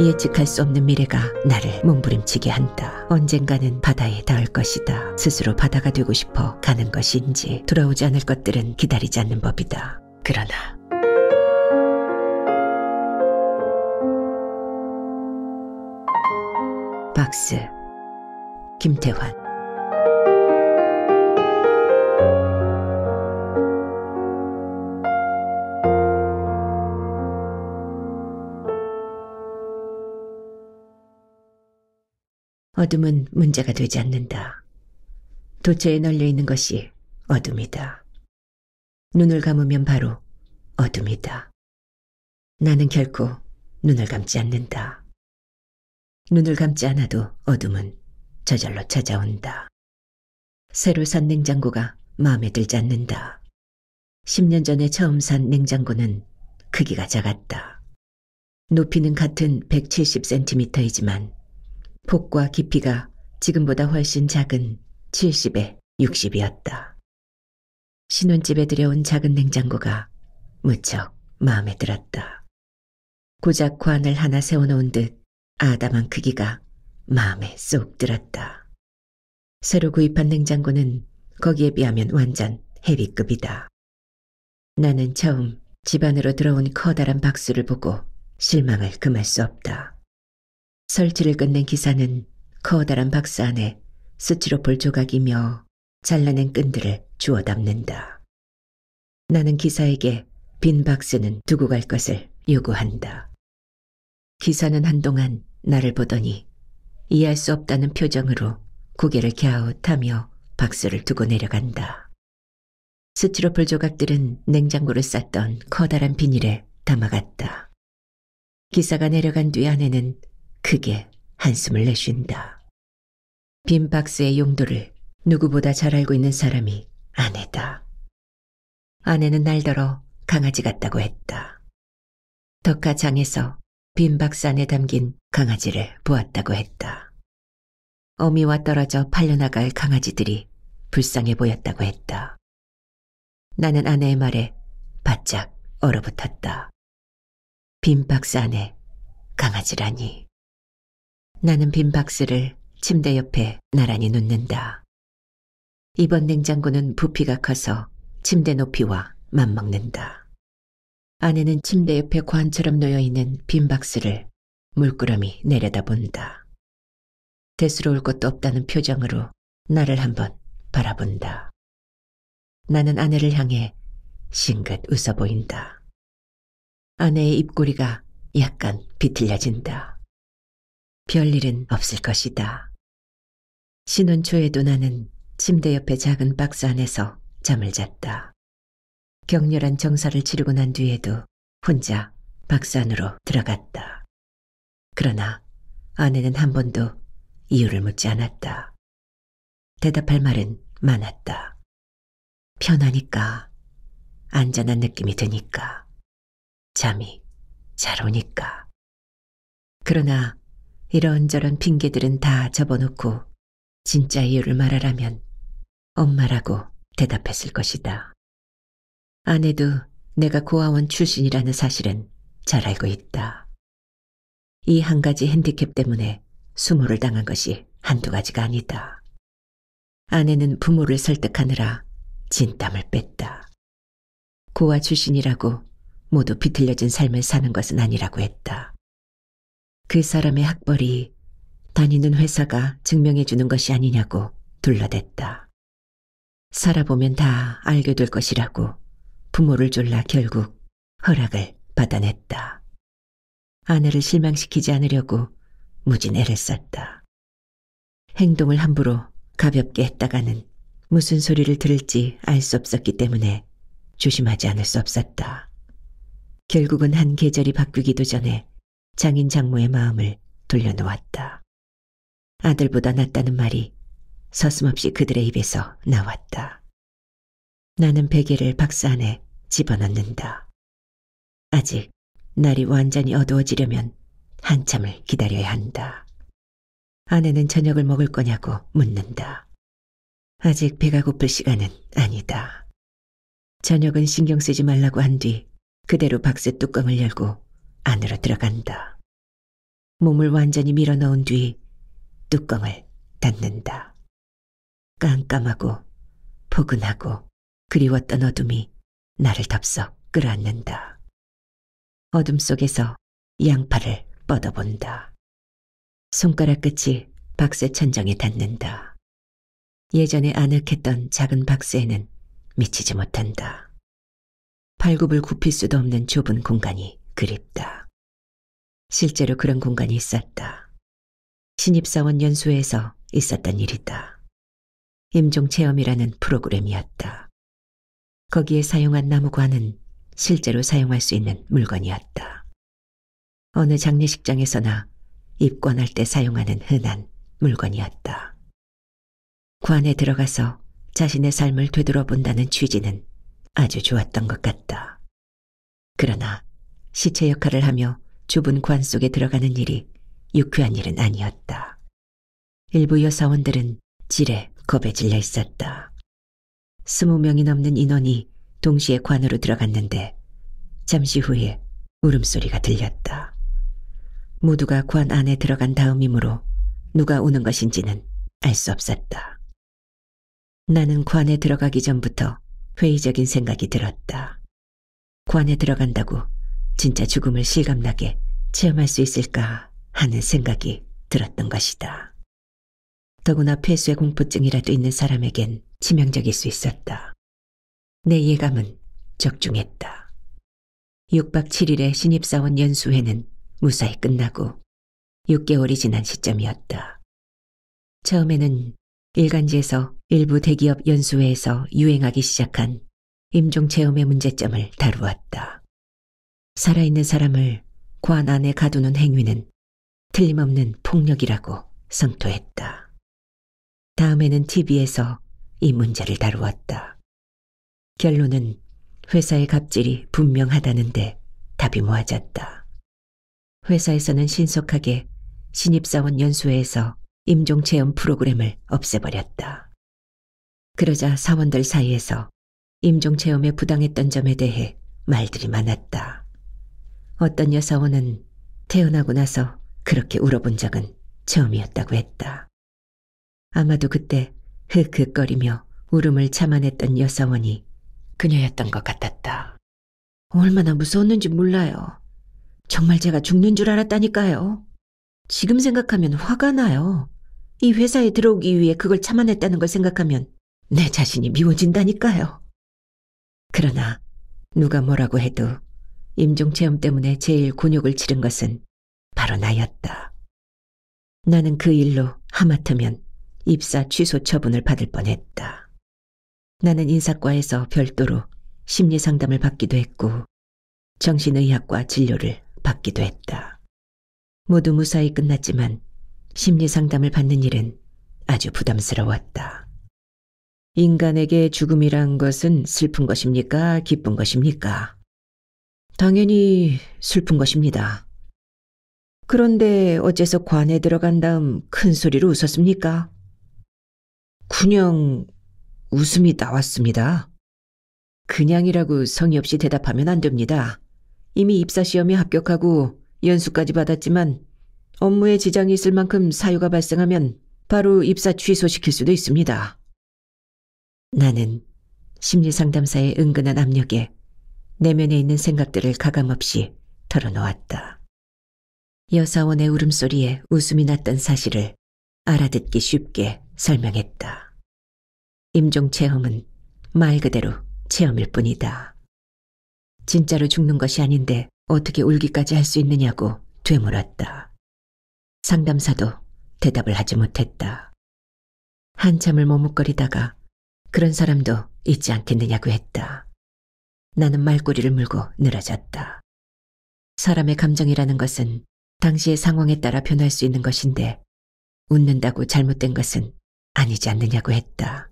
예측할 수 없는 미래가 나를 몸부림치게 한다. 언젠가는 바다에 닿을 것이다. 스스로 바다가 되고 싶어 가는 것인지 돌아오지 않을 것들은 기다리지 않는 법이다. 그러나 박스 김태환. 어둠은 문제가 되지 않는다. 도처에 널려 있는 것이 어둠이다. 눈을 감으면 바로 어둠이다. 나는 결코 눈을 감지 않는다. 눈을 감지 않아도 어둠은 저절로 찾아온다. 새로 산 냉장고가 마음에 들지 않는다. 10년 전에 처음 산 냉장고는 크기가 작았다. 높이는 같은 170cm이지만 폭과 깊이가 지금보다 훨씬 작은 70에 60이었다. 신혼집에 들여온 작은 냉장고가 무척 마음에 들었다. 고작 관을 하나 세워놓은 듯 아담한 크기가 마음에 쏙 들었다. 새로 구입한 냉장고는 거기에 비하면 완전 헤비급이다. 나는 처음 집 안으로 들어온 커다란 박스를 보고 실망을 금할 수 없다. 설치를 끝낸 기사는 커다란 박스 안에 스티로폴 조각이며 잘라낸 끈들을 주워 담는다. 나는 기사에게 빈 박스는 두고 갈 것을 요구한다. 기사는 한동안 나를 보더니 이해할 수 없다는 표정으로 고개를 갸웃하며 박스를 두고 내려간다. 스티로폴 조각들은 냉장고를 쌌던 커다란 비닐에 담아갔다. 기사가 내려간 뒤 아내는 크게 한숨을 내쉰다. 빈 박스의 용도를 누구보다 잘 알고 있는 사람이 아내다. 아내는 날더러 강아지 같다고 했다. 덕화장에서 빈 박스 안에 담긴 강아지를 보았다고 했다. 어미와 떨어져 팔려나갈 강아지들이 불쌍해 보였다고 했다. 나는 아내의 말에 바짝 얼어붙었다. 빈 박스 안에 강아지라니. 나는 빈 박스를 침대 옆에 나란히 놓는다. 이번 냉장고는 부피가 커서 침대 높이와 맞먹는다. 아내는 침대 옆에 관처럼 놓여있는 빈 박스를 물끄러미 내려다본다. 대수로울 것도 없다는 표정으로 나를 한번 바라본다. 나는 아내를 향해 싱긋 웃어 보인다. 아내의 입꼬리가 약간 비틀려진다. 별일은 없을 것이다. 신혼 초에도 나는 침대 옆에 작은 박스 안에서 잠을 잤다. 격렬한 정사를 치르고 난 뒤에도 혼자 박스 안으로 들어갔다. 그러나 아내는 한 번도 이유를 묻지 않았다. 대답할 말은 많았다. 편하니까, 안전한 느낌이 드니까, 잠이 잘 오니까. 그러나 이런저런 핑계들은 다 접어놓고 진짜 이유를 말하라면 엄마라고 대답했을 것이다. 아내도 내가 고아원 출신이라는 사실은 잘 알고 있다. 이 한 가지 핸디캡 때문에 수모를 당한 것이 한두 가지가 아니다. 아내는 부모를 설득하느라 진땀을 뺐다. 고아 출신이라고 모두 비틀려진 삶을 사는 것은 아니라고 했다. 그 사람의 학벌이 다니는 회사가 증명해주는 것이 아니냐고 둘러댔다. 살아보면 다 알게 될 것이라고 부모를 졸라 결국 허락을 받아냈다. 아내를 실망시키지 않으려고 무진 애를 썼다. 행동을 함부로 가볍게 했다가는 무슨 소리를 들을지 알 수 없었기 때문에 조심하지 않을 수 없었다. 결국은 한 계절이 바뀌기도 전에 장인 장모의 마음을 돌려놓았다. 아들보다 낫다는 말이 서슴없이 그들의 입에서 나왔다. 나는 베개를 박스 안에 집어넣는다. 아직 날이 완전히 어두워지려면 한참을 기다려야 한다. 아내는 저녁을 먹을 거냐고 묻는다. 아직 배가 고플 시간은 아니다. 저녁은 신경 쓰지 말라고 한 뒤 그대로 박스 뚜껑을 열고 안으로 들어간다. 몸을 완전히 밀어넣은 뒤 뚜껑을 닫는다. 깜깜하고 포근하고 그리웠던 어둠이 나를 덥석 끌어안는다. 어둠 속에서 양팔을 뻗어본다. 손가락 끝이 박스 천정에 닿는다. 예전에 아늑했던 작은 박스에는 미치지 못한다. 발굽을 굽힐 수도 없는 좁은 공간이 그립다. 실제로 그런 공간이 있었다. 신입사원 연수회에서 있었던 일이다. 임종체험이라는 프로그램이었다. 거기에 사용한 나무관은 실제로 사용할 수 있는 물건이었다. 어느 장례식장에서나 입관할 때 사용하는 흔한 물건이었다. 관에 들어가서 자신의 삶을 되돌아본다는 취지는 아주 좋았던 것 같다. 그러나 시체 역할을 하며 좁은 관 속에 들어가는 일이 유쾌한 일은 아니었다. 일부 여사원들은 질에 겁에 질려 있었다. 20명이 넘는 인원이 동시에 관으로 들어갔는데 잠시 후에 울음소리가 들렸다. 모두가 관 안에 들어간 다음이므로 누가 우는 것인지는 알 수 없었다. 나는 관에 들어가기 전부터 회의적인 생각이 들었다. 관에 들어간다고 진짜 죽음을 실감나게 체험할 수 있을까 하는 생각이 들었던 것이다. 더구나 폐쇄 공포증이라도 있는 사람에겐 치명적일 수 있었다. 내 예감은 적중했다. 6박 7일의 신입사원 연수회는 무사히 끝나고 6개월이 지난 시점이었다. 처음에는 일간지에서 일부 대기업 연수회에서 유행하기 시작한 임종체험의 문제점을 다루었다. 살아있는 사람을 관 안에 가두는 행위는 틀림없는 폭력이라고 성토했다. 다음에는 TV에서 이 문제를 다루었다. 결론은 회사의 갑질이 분명하다는데 답이 모아졌다. 회사에서는 신속하게 신입사원 연수회에서 임종체험 프로그램을 없애버렸다. 그러자 사원들 사이에서 임종체험에 부당했던 점에 대해 말들이 많았다. 어떤 여사원은 태어나고 나서 그렇게 울어본 적은 처음이었다고 했다. 아마도 그때 흑흑거리며 울음을 참아냈던 여사원이 그녀였던 것 같았다. 얼마나 무서웠는지 몰라요. 정말 제가 죽는 줄 알았다니까요. 지금 생각하면 화가 나요. 이 회사에 들어오기 위해 그걸 참아냈다는 걸 생각하면 내 자신이 미워진다니까요. 그러나 누가 뭐라고 해도 임종체험 때문에 제일 곤욕을 치른 것은 바로 나였다. 나는 그 일로 하마터면 입사 취소 처분을 받을 뻔했다. 나는 인사과에서 별도로 심리상담을 받기도 했고 정신의학과 진료를 받기도 했다. 모두 무사히 끝났지만 심리상담을 받는 일은 아주 부담스러웠다. 인간에게 죽음이란 것은 슬픈 것입니까? 기쁜 것입니까? 당연히 슬픈 것입니다. 그런데 어째서 관에 들어간 다음 큰 소리로 웃었습니까? 그냥 웃음이 나왔습니다. 그냥이라고 성의 없이 대답하면 안 됩니다. 이미 입사시험에 합격하고 연수까지 받았지만 업무에 지장이 있을 만큼 사유가 발생하면 바로 입사 취소시킬 수도 있습니다. 나는 심리상담사의 은근한 압력에 내면에 있는 생각들을 가감없이 털어놓았다. 여사원의 울음소리에 웃음이 났던 사실을 알아듣기 쉽게 설명했다. 임종체험은 말 그대로 체험일 뿐이다. 진짜로 죽는 것이 아닌데 어떻게 울기까지 할 수 있느냐고 되물었다. 상담사도 대답을 하지 못했다. 한참을 머뭇거리다가 그런 사람도 있지 않겠느냐고 했다. 나는 말꼬리를 물고 늘어졌다. 사람의 감정이라는 것은 당시의 상황에 따라 변할 수 있는 것인데 웃는다고 잘못된 것은 아니지 않느냐고 했다.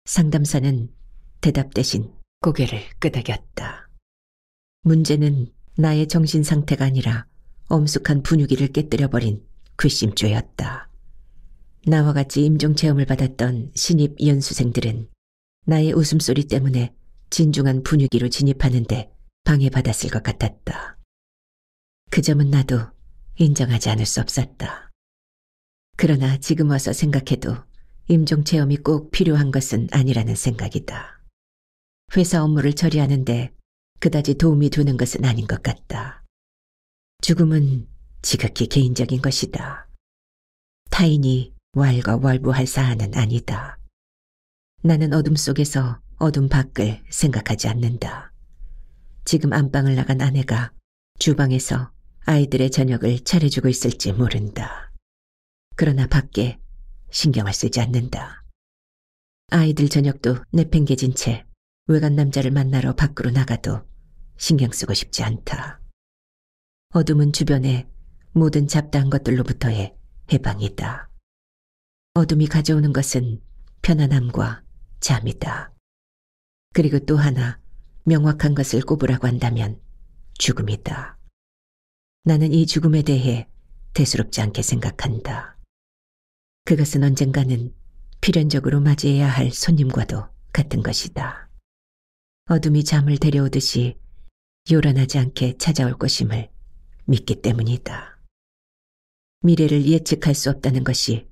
상담사는 대답 대신 고개를 끄덕였다. 문제는 나의 정신 상태가 아니라 엄숙한 분위기를 깨뜨려버린 괘씸죄였다. 나와 같이 임종체험을 받았던 신입 연수생들은 나의 웃음소리 때문에 진중한 분위기로 진입하는데 방해받았을 것 같았다. 그 점은 나도 인정하지 않을 수 없었다. 그러나 지금 와서 생각해도 임종 체험이 꼭 필요한 것은 아니라는 생각이다. 회사 업무를 처리하는데 그다지 도움이 되는 것은 아닌 것 같다. 죽음은 지극히 개인적인 것이다. 타인이 왈가왈부할 사안은 아니다. 나는 어둠 속에서 어둠 밖을 생각하지 않는다. 지금 안방을 나간 아내가 주방에서 아이들의 저녁을 차려주고 있을지 모른다. 그러나 밖에 신경을 쓰지 않는다. 아이들 저녁도 내팽개친 채 외간 남자를 만나러 밖으로 나가도 신경 쓰고 싶지 않다. 어둠은 주변의 모든 잡다한 것들로부터의 해방이다. 어둠이 가져오는 것은 편안함과 잠이다. 그리고 또 하나 명확한 것을 꼽으라고 한다면 죽음이다. 나는 이 죽음에 대해 대수롭지 않게 생각한다. 그것은 언젠가는 필연적으로 맞이해야 할 손님과도 같은 것이다. 어둠이 잠을 데려오듯이 요란하지 않게 찾아올 것임을 믿기 때문이다. 미래를 예측할 수 없다는 것이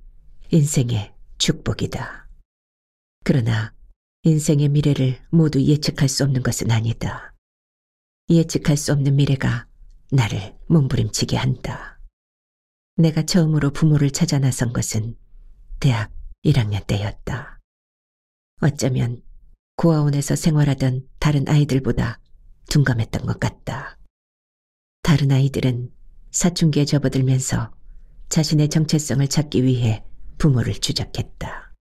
인생의 축복이다. 그러나 인생의 미래를 모두 예측할 수 없는 것은 아니다. 예측할 수 없는 미래가 나를 몸부림치게 한다. 내가 처음으로 부모를 찾아 나선 것은 대학 1학년 때였다. 어쩌면 고아원에서 생활하던 다른 아이들보다 둔감했던 것 같다. 다른 아이들은 사춘기에 접어들면서 자신의 정체성을 찾기 위해 부모를 추적했다.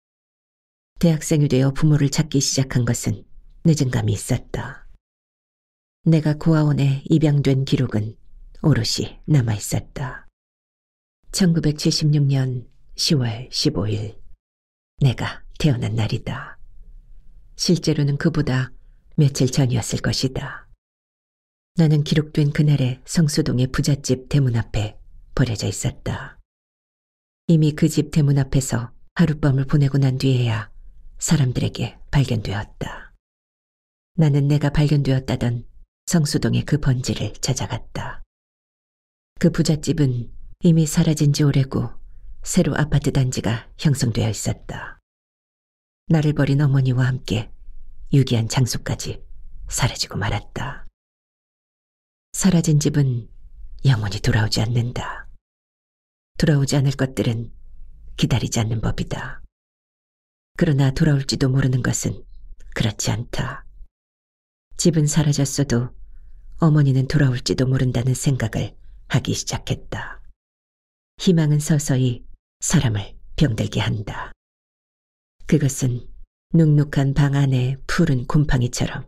대학생이 되어 부모를 찾기 시작한 것은 늦은 감이 있었다. 내가 고아원에 입양된 기록은 오롯이 남아있었다. 1976년 10월 15일 내가 태어난 날이다. 실제로는 그보다 며칠 전이었을 것이다. 나는 기록된 그날의 성수동의 부잣집 대문 앞에 버려져 있었다. 이미 그 집 대문 앞에서 하룻밤을 보내고 난 뒤에야 사람들에게 발견되었다. 나는 내가 발견되었다던 성수동의 그 번지를 찾아갔다. 그 부잣집은 이미 사라진 지 오래고 새로 아파트 단지가 형성되어 있었다. 나를 버린 어머니와 함께 유기한 장소까지 사라지고 말았다. 사라진 집은 영원히 돌아오지 않는다. 돌아오지 않을 것들은 기다리지 않는 법이다. 그러나 돌아올지도 모르는 것은 그렇지 않다. 집은 사라졌어도 어머니는 돌아올지도 모른다는 생각을 하기 시작했다. 희망은 서서히 사람을 병들게 한다. 그것은 눅눅한 방 안의 푸른 곰팡이처럼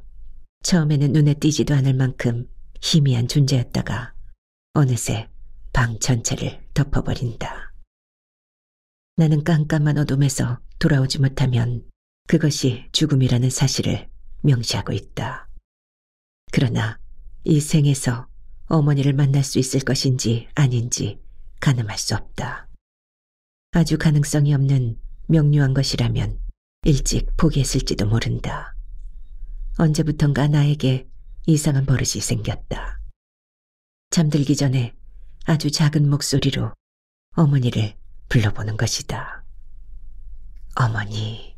처음에는 눈에 띄지도 않을 만큼 희미한 존재였다가 어느새 방 전체를 덮어버린다. 나는 깜깜한 어둠에서 돌아오지 못하면 그것이 죽음이라는 사실을 명시하고 있다. 그러나 이 생에서 어머니를 만날 수 있을 것인지 아닌지 가늠할 수 없다. 아주 가능성이 없는 명료한 것이라면 일찍 포기했을지도 모른다. 언제부턴가 나에게 이상한 버릇이 생겼다. 잠들기 전에 아주 작은 목소리로 어머니를 불러보는 것이다. 어머니.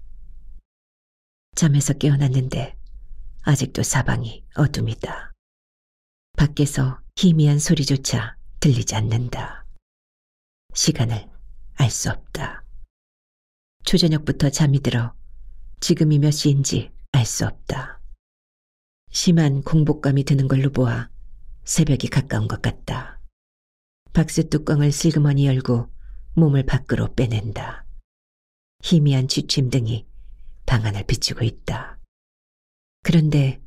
잠에서 깨어났는데 아직도 사방이 어둠이다. 밖에서 희미한 소리조차 들리지 않는다. 시간을 알 수 없다. 초저녁부터 잠이 들어 지금이 몇 시인지 알 수 없다. 심한 공복감이 드는 걸로 보아 새벽이 가까운 것 같다. 박스 뚜껑을 슬그머니 열고 몸을 밖으로 빼낸다. 희미한 취침등이 방 안을 비추고 있다. 그런데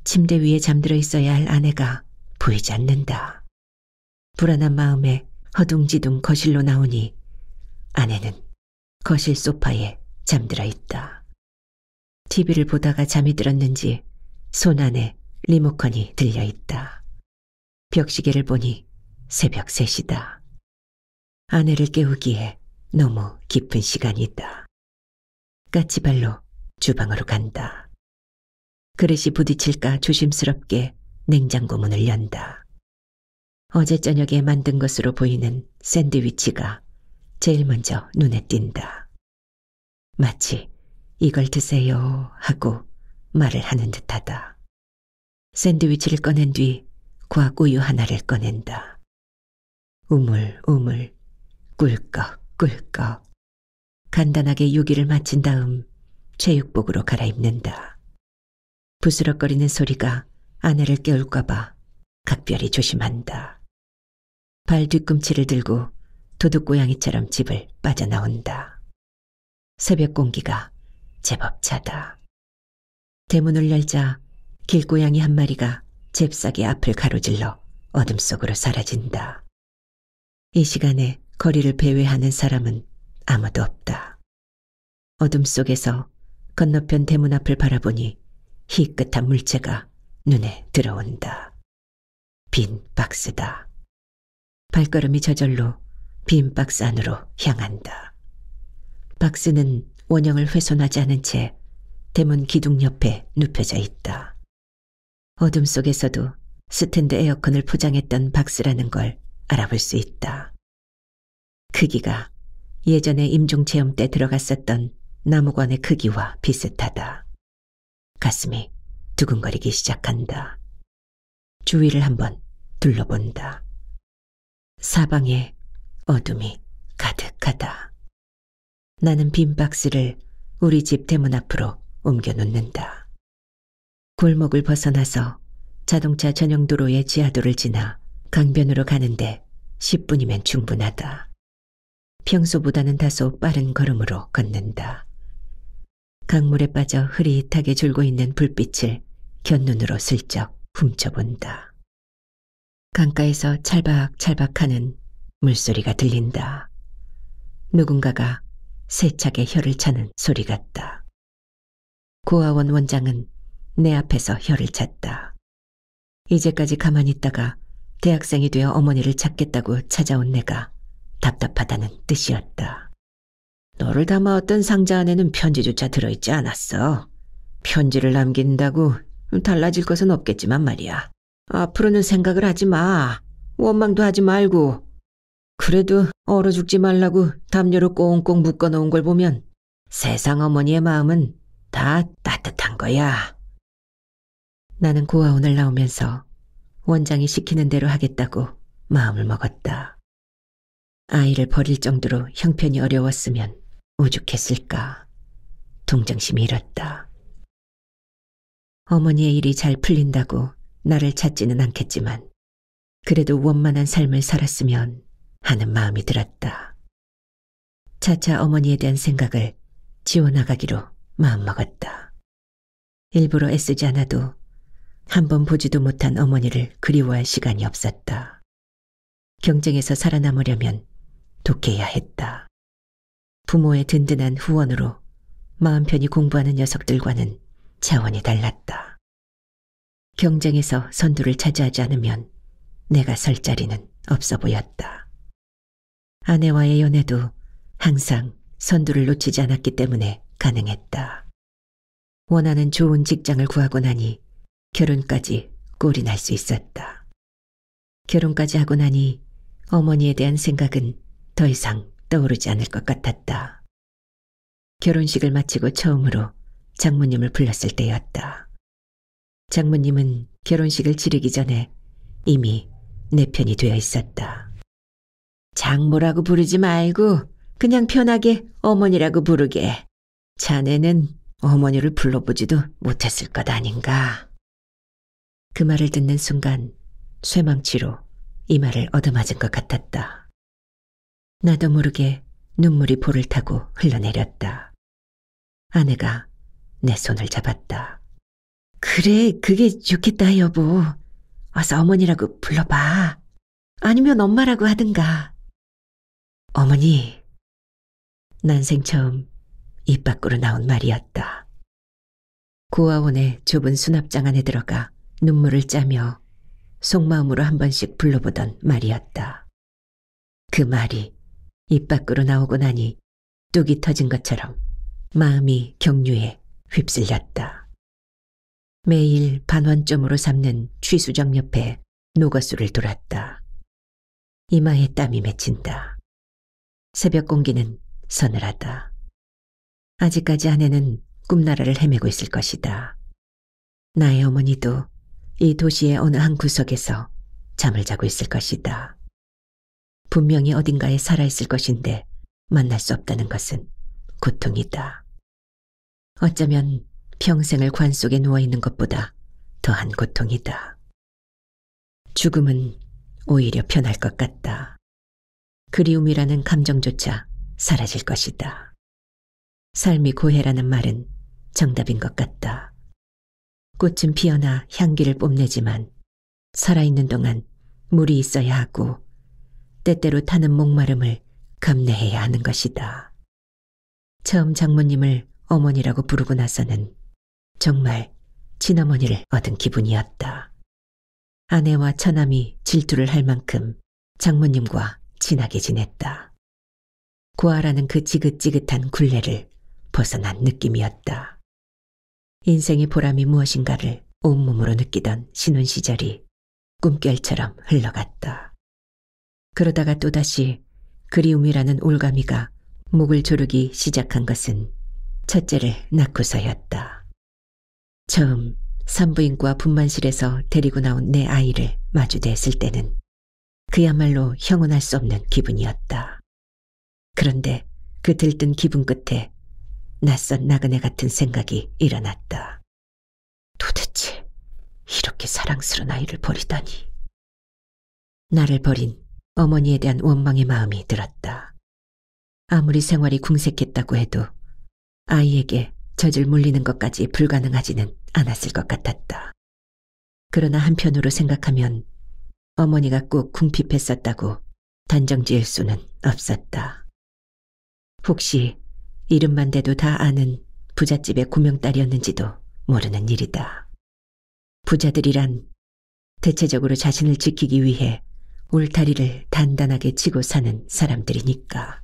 침대 위에 잠들어 있어야 할 아내가 보이지 않는다. 불안한 마음에 허둥지둥 거실로 나오니 아내는 거실 소파에 잠들어 있다. TV를 보다가 잠이 들었는지 손 안에 리모컨이 들려 있다. 벽시계를 보니 새벽 3시다. 아내를 깨우기에 너무 깊은 시간이다. 까치발로 주방으로 간다. 그릇이 부딪힐까 조심스럽게 냉장고 문을 연다. 어제 저녁에 만든 것으로 보이는 샌드위치가 제일 먼저 눈에 띈다. 마치 이걸 드세요 하고 말을 하는 듯하다. 샌드위치를 꺼낸 뒤 과학 우유 하나를 꺼낸다. 우물우물 꿀꺽꿀꺽 간단하게 요기를 마친 다음 체육복으로 갈아입는다. 부스럭거리는 소리가 아내를 깨울까봐 각별히 조심한다. 발 뒤꿈치를 들고 도둑고양이처럼 집을 빠져나온다. 새벽 공기가 제법 차다. 대문을 열자 길고양이 한 마리가 잽싸게 앞을 가로질러 어둠 속으로 사라진다. 이 시간에 거리를 배회하는 사람은 아무도 없다. 어둠 속에서 건너편 대문 앞을 바라보니 희끗한 물체가 눈에 들어온다. 빈 박스다. 발걸음이 저절로 빈 박스 안으로 향한다. 박스는 원형을 훼손하지 않은 채 대문 기둥 옆에 눕혀져 있다. 어둠 속에서도 스탠드 에어컨을 포장했던 박스라는 걸 알아볼 수 있다. 크기가 예전에 임종체험 때 들어갔었던 나무관의 크기와 비슷하다. 가슴이 두근거리기 시작한다. 주위를 한번 둘러본다. 사방에 어둠이 가득하다. 나는 빈 박스를 우리 집 대문 앞으로 옮겨 놓는다. 골목을 벗어나서 자동차 전용 도로의 지하도를 지나 강변으로 가는데 10분이면 충분하다. 평소보다는 다소 빠른 걸음으로 걷는다. 강물에 빠져 흐릿하게 졸고 있는 불빛을 곁눈으로 슬쩍 훔쳐본다. 강가에서 찰박찰박하는 물소리가 들린다. 누군가가 세차게 혀를 차는 소리 같다. 고아원 원장은 내 앞에서 혀를 찼다. 이제까지 가만히 있다가 대학생이 되어 어머니를 찾겠다고 찾아온 내가 답답하다는 뜻이었다. 너를 담아왔던 상자 안에는 편지조차 들어있지 않았어. 편지를 남긴다고 달라질 것은 없겠지만 말이야. 앞으로는 생각을 하지 마. 원망도 하지 말고. 그래도 얼어 죽지 말라고 담요로 꽁꽁 묶어놓은 걸 보면 세상 어머니의 마음은 다 따뜻한 거야. 나는 고아원을 나오면서 원장이 시키는 대로 하겠다고 마음을 먹었다. 아이를 버릴 정도로 형편이 어려웠으면 오죽했을까. 동정심이 일었다. 어머니의 일이 잘 풀린다고 나를 찾지는 않겠지만 그래도 원만한 삶을 살았으면 하는 마음이 들었다. 차차 어머니에 대한 생각을 지워나가기로 마음먹었다. 일부러 애쓰지 않아도 한 번 보지도 못한 어머니를 그리워할 시간이 없었다. 경쟁에서 살아남으려면 독해야 했다. 부모의 든든한 후원으로 마음 편히 공부하는 녀석들과는 차원이 달랐다. 경쟁에서 선두를 차지하지 않으면 내가 설 자리는 없어 보였다. 아내와의 연애도 항상 선두를 놓치지 않았기 때문에 가능했다. 원하는 좋은 직장을 구하고 나니 결혼까지 꼴이 날 수 있었다. 결혼까지 하고 나니 어머니에 대한 생각은 더 이상 떠오르지 않을 것 같았다. 결혼식을 마치고 처음으로 장모님을 불렀을 때였다. 장모님은 결혼식을 치르기 전에 이미 내 편이 되어 있었다. 장모라고 부르지 말고 그냥 편하게 어머니라고 부르게. 자네는 어머니를 불러보지도 못했을 것 아닌가. 그 말을 듣는 순간 쇠망치로 이마를 얻어맞은 것 같았다. 나도 모르게 눈물이 볼을 타고 흘러내렸다. 아내가 내 손을 잡았다. 그래, 그게 좋겠다, 여보. 어서 어머니라고 불러봐. 아니면 엄마라고 하든가. 어머니. 난생 처음 입 밖으로 나온 말이었다. 고아원의 좁은 수납장 안에 들어가 눈물을 짜며 속마음으로 한 번씩 불러보던 말이었다. 그 말이 입 밖으로 나오고 나니 뚝이 터진 것처럼 마음이 경류에 휩쓸렸다. 매일 반환점으로 삼는 취수정 옆에 노거수를 돌았다. 이마에 땀이 맺힌다. 새벽 공기는 서늘하다. 아직까지 아내는 꿈나라를 헤매고 있을 것이다. 나의 어머니도 이 도시의 어느 한 구석에서 잠을 자고 있을 것이다. 분명히 어딘가에 살아있을 것인데 만날 수 없다는 것은 고통이다. 어쩌면 평생을 관 속에 누워있는 것보다 더한 고통이다. 죽음은 오히려 편할 것 같다. 그리움이라는 감정조차 사라질 것이다. 삶이 고해라는 말은 정답인 것 같다. 꽃은 피어나 향기를 뽐내지만 살아있는 동안 물이 있어야 하고 때때로 타는 목마름을 감내해야 하는 것이다. 처음 장모님을 어머니라고 부르고 나서는 정말 친어머니를 얻은 기분이었다. 아내와 처남이 질투를 할 만큼 장모님과 친하게 지냈다. 고아라는 그 지긋지긋한 굴레를 벗어난 느낌이었다. 인생의 보람이 무엇인가를 온몸으로 느끼던 신혼 시절이 꿈결처럼 흘러갔다. 그러다가 또다시 그리움이라는 올가미가 목을 조르기 시작한 것은 첫째를 낳고서였다. 처음 산부인과 분만실에서 데리고 나온 내 아이를 마주대했을 때는 그야말로 형언할 수 없는 기분이었다. 그런데 그 들뜬 기분 끝에 낯선 나그네 같은 생각이 일어났다. 도대체 이렇게 사랑스러운 아이를 버리다니. 나를 버린 어머니에 대한 원망의 마음이 들었다. 아무리 생활이 궁색했다고 해도 아이에게 젖을 물리는 것까지 불가능하지는 않았을 것 같았다. 그러나 한편으로 생각하면 어머니가 꼭 궁핍했었다고 단정 지을 수는 없었다. 혹시 이름만 대도 다 아는 부잣집의 구명딸이었는지도 모르는 일이다. 부자들이란 대체적으로 자신을 지키기 위해 울타리를 단단하게 치고 사는 사람들이니까.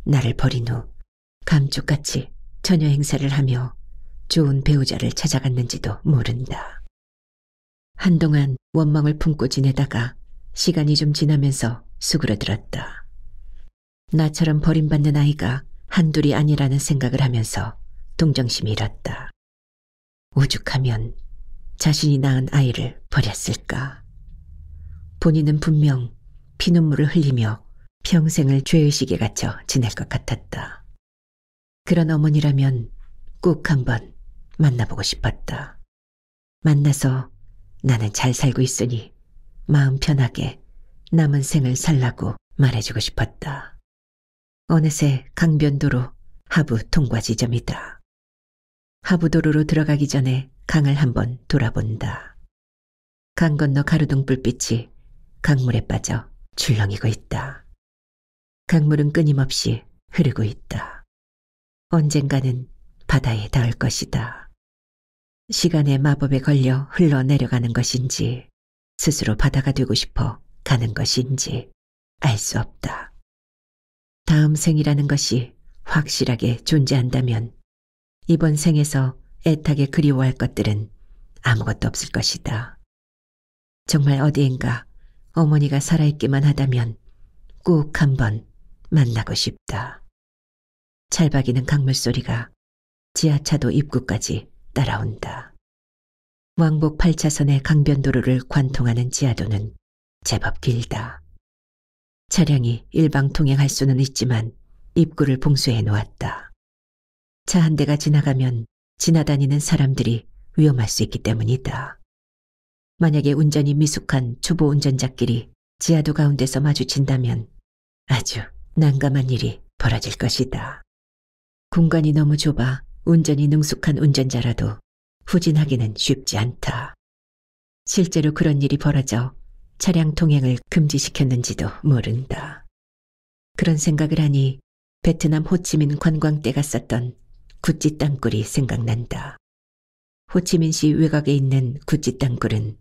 나를 버린 후 감쪽같이 처녀 행세를 하며 좋은 배우자를 찾아갔는지도 모른다. 한동안 원망을 품고 지내다가 시간이 좀 지나면서 수그러들었다. 나처럼 버림받는 아이가 한둘이 아니라는 생각을 하면서 동정심이 일었다. 오죽하면 자신이 낳은 아이를 버렸을까. 본인은 분명 피눈물을 흘리며 평생을 죄의식에 갇혀 지낼 것 같았다. 그런 어머니라면 꼭 한번 만나보고 싶었다. 만나서 나는 잘 살고 있으니 마음 편하게 남은 생을 살라고 말해주고 싶었다. 어느새 강변도로 하부 통과 지점이다. 하부도로로 들어가기 전에 강을 한번 돌아본다. 강 건너 가로등 불빛이 강물에 빠져 출렁이고 있다. 강물은 끊임없이 흐르고 있다. 언젠가는 바다에 닿을 것이다. 시간의 마법에 걸려 흘러내려가는 것인지 스스로 바다가 되고 싶어 가는 것인지 알 수 없다. 다음 생이라는 것이 확실하게 존재한다면 이번 생에서 애타게 그리워할 것들은 아무것도 없을 것이다. 정말 어디엔가 어머니가 살아있기만 하다면 꼭 한번 만나고 싶다. 찰박이는 강물 소리가 지하차도 입구까지 따라온다. 왕복 8차선의 강변도로를 관통하는 지하도는 제법 길다. 차량이 일방통행할 수는 있지만 입구를 봉쇄해 놓았다. 차 한 대가 지나가면 지나다니는 사람들이 위험할 수 있기 때문이다. 만약에 운전이 미숙한 초보 운전자끼리 지하도 가운데서 마주친다면 아주 난감한 일이 벌어질 것이다. 공간이 너무 좁아 운전이 능숙한 운전자라도 후진하기는 쉽지 않다. 실제로 그런 일이 벌어져 차량 통행을 금지시켰는지도 모른다. 그런 생각을 하니 베트남 호치민 관광 때 갔었던 구찌 땅굴이 생각난다. 호치민시 외곽에 있는 구찌 땅굴은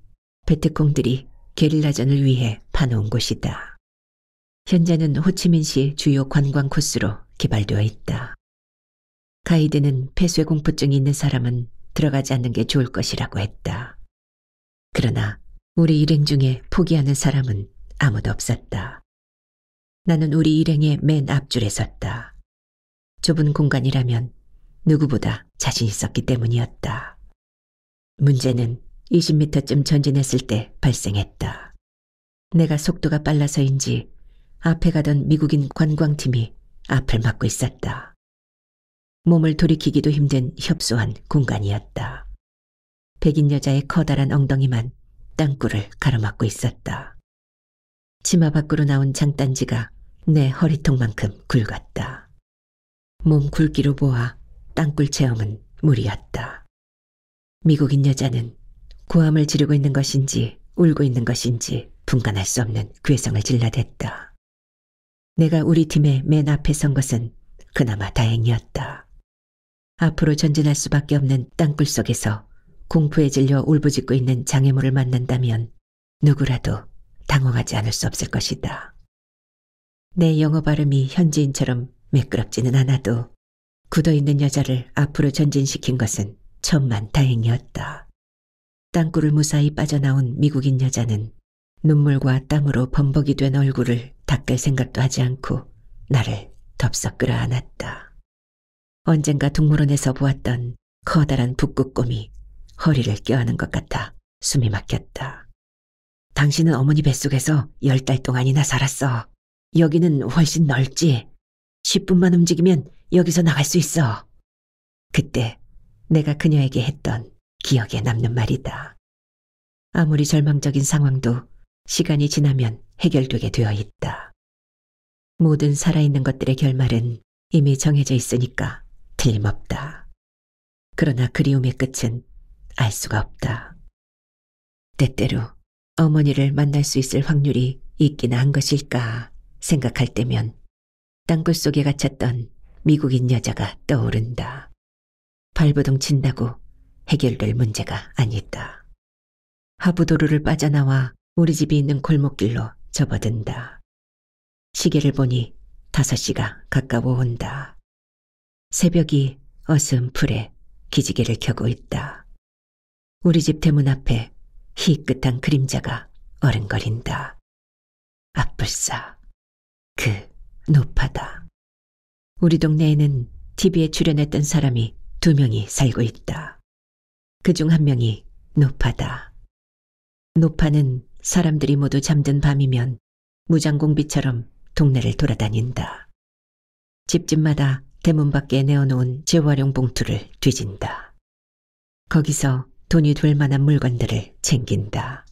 베트콩들이 게릴라전을 위해 파놓은 곳이다. 현재는 호치민시 주요 관광 코스로 개발되어 있다. 가이드는 폐쇄 공포증이 있는 사람은 들어가지 않는 게 좋을 것이라고 했다. 그러나 우리 일행 중에 포기하는 사람은 아무도 없었다. 나는 우리 일행의 맨 앞줄에 섰다. 좁은 공간이라면 누구보다 자신 있었기 때문이었다. 문제는 20m쯤 전진했을 때 발생했다. 내가 속도가 빨라서인지 앞에 가던 미국인 관광팀이 앞을 막고 있었다. 몸을 돌이키기도 힘든 협소한 공간이었다. 백인 여자의 커다란 엉덩이만 땅굴을 가로막고 있었다. 치마 밖으로 나온 장단지가 내 허리통만큼 굵었다. 몸 굵기로 보아 땅굴 체험은 무리였다. 미국인 여자는 고함을 지르고 있는 것인지 울고 있는 것인지 분간할 수 없는 괴성을 질러댔다. 내가 우리 팀의 맨 앞에 선 것은 그나마 다행이었다. 앞으로 전진할 수밖에 없는 땅굴 속에서 공포에 질려 울부짖고 있는 장애물을 만난다면 누구라도 당황하지 않을 수 없을 것이다. 내 영어 발음이 현지인처럼 매끄럽지는 않아도 굳어있는 여자를 앞으로 전진시킨 것은 천만 다행이었다. 땅굴을 무사히 빠져나온 미국인 여자는 눈물과 땀으로 범벅이 된 얼굴을 닦을 생각도 하지 않고 나를 덥석 끌어안았다. 언젠가 동물원에서 보았던 커다란 북극곰이 허리를 껴안은 것 같아 숨이 막혔다. 당신은 어머니 뱃속에서 10달 동안이나 살았어. 여기는 훨씬 넓지. 10분만 움직이면 여기서 나갈 수 있어. 그때 내가 그녀에게 했던 기억에 남는 말이다. 아무리 절망적인 상황도 시간이 지나면 해결되게 되어 있다. 모든 살아있는 것들의 결말은 이미 정해져 있으니까 틀림없다. 그러나 그리움의 끝은 알 수가 없다. 때때로 어머니를 만날 수 있을 확률이 있기나 한 것일까 생각할 때면 땅굴 속에 갇혔던 미국인 여자가 떠오른다. 발버둥 친다고 해결될 문제가 아니다. 하부도로를 빠져나와 우리 집이 있는 골목길로 접어든다. 시계를 보니 5시가 가까워 온다. 새벽이 어슴푸레 기지개를 켜고 있다. 우리 집 대문 앞에 희끗한 그림자가 어른거린다. 앞불싸. 그 노파다. 우리 동네에는 TV에 출연했던 사람이 2명이 살고 있다. 그중 1명이 노파다. 노파는 사람들이 모두 잠든 밤이면 무장공비처럼 동네를 돌아다닌다. 집집마다 대문 밖에 내어놓은 재활용 봉투를 뒤진다. 거기서 돈이 될 만한 물건들을 챙긴다.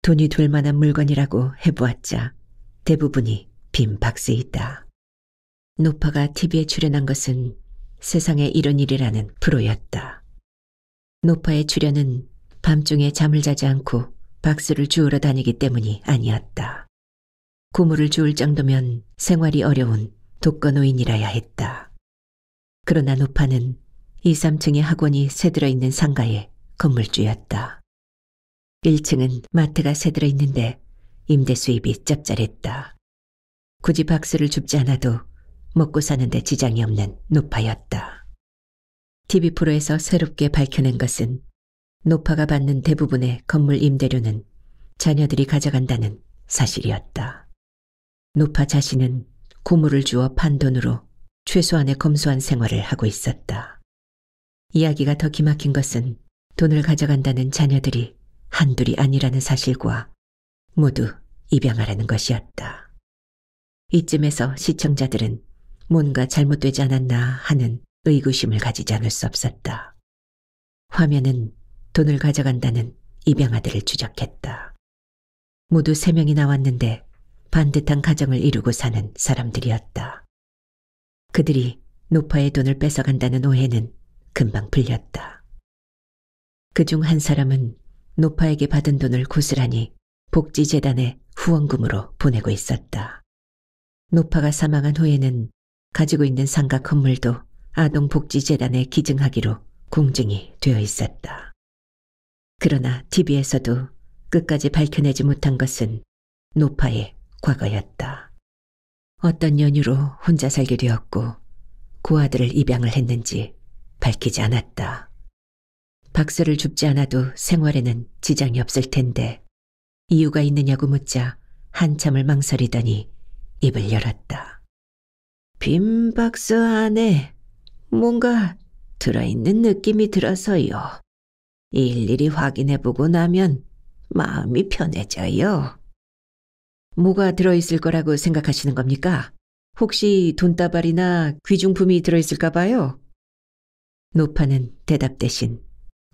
돈이 될 만한 물건이라고 해보았자 대부분이 빈 박스이다. 노파가 TV에 출연한 것은 세상에 이런 일이라는 프로였다. 노파의 출연은 밤중에 잠을 자지 않고 박스를 주우러 다니기 때문이 아니었다. 고물을 주울 정도면 생활이 어려운 독거노인이라야 했다. 그러나 노파는 2, 3층의 학원이 새들어 있는 상가의 건물주였다. 1층은 마트가 새들어 있는데 임대 수입이 짭짤했다. 굳이 박스를 줍지 않아도 먹고 사는데 지장이 없는 노파였다. TV 프로에서 새롭게 밝혀낸 것은 노파가 받는 대부분의 건물 임대료는 자녀들이 가져간다는 사실이었다. 노파 자신은 고물을 주어 판 돈으로 최소한의 검소한 생활을 하고 있었다. 이야기가 더 기막힌 것은 돈을 가져간다는 자녀들이 한둘이 아니라는 사실과 모두 입양하라는 것이었다. 이쯤에서 시청자들은 뭔가 잘못되지 않았나 하는 의구심을 가지지 않을 수 없었다. 화면은 돈을 가져간다는 입양아들을 추적했다. 모두 3명이 나왔는데 반듯한 가정을 이루고 사는 사람들이었다. 그들이 노파의 돈을 뺏어간다는 오해는 금방 풀렸다. 그중 한 사람은 노파에게 받은 돈을 고스란히 복지재단에 후원금으로 보내고 있었다. 노파가 사망한 후에는 가지고 있는 상가 건물도 아동복지재단에 기증하기로 공증이 되어 있었다. 그러나 TV에서도 끝까지 밝혀내지 못한 것은 노파의 과거였다. 어떤 연유로 혼자 살게 되었고 그 아들을 입양을 했는지 밝히지 않았다. 박스를 줍지 않아도 생활에는 지장이 없을 텐데 이유가 있느냐고 묻자 한참을 망설이더니 입을 열었다. 빈 박스 안에 뭔가 들어있는 느낌이 들어서요. 일일이 확인해보고 나면 마음이 편해져요. 뭐가 들어있을 거라고 생각하시는 겁니까? 혹시 돈다발이나 귀중품이 들어있을까 봐요? 노파는 대답 대신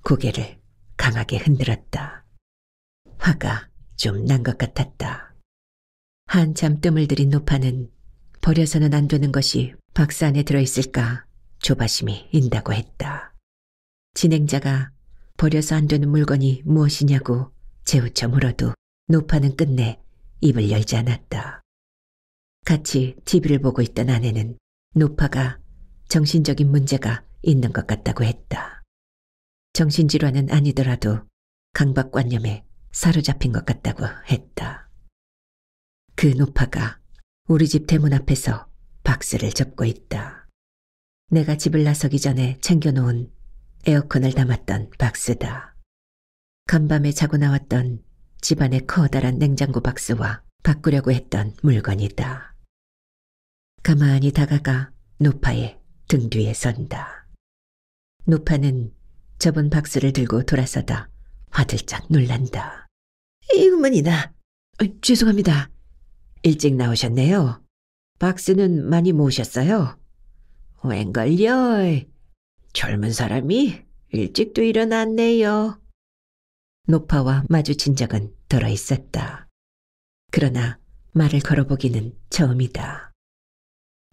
고개를 강하게 흔들었다. 화가 좀 난 것 같았다. 한참 뜸을 들인 노파는 버려서는 안 되는 것이 박스 안에 들어있을까 조바심이 인다고 했다. 진행자가 버려서 안 되는 물건이 무엇이냐고 재우쳐 물어도 노파는 끝내 입을 열지 않았다. 같이 TV를 보고 있던 아내는 노파가 정신적인 문제가 있는 것 같다고 했다. 정신질환은 아니더라도 강박관념에 사로잡힌 것 같다고 했다. 그 노파가 우리 집 대문 앞에서 박스를 접고 있다. 내가 집을 나서기 전에 챙겨놓은 에어컨을 담았던 박스다. 간밤에 자고 나왔던 집안의 커다란 냉장고 박스와 바꾸려고 했던 물건이다. 가만히 다가가 노파의 등 뒤에 선다. 노파는 접은 박스를 들고 돌아서다 화들짝 놀란다. 이구먼이나. 죄송합니다. 일찍 나오셨네요. 박스는 많이 모으셨어요? 웬걸요? 젊은 사람이 일찍도 일어났네요. 노파와 마주친 적은 덜어 있었다. 그러나 말을 걸어보기는 처음이다.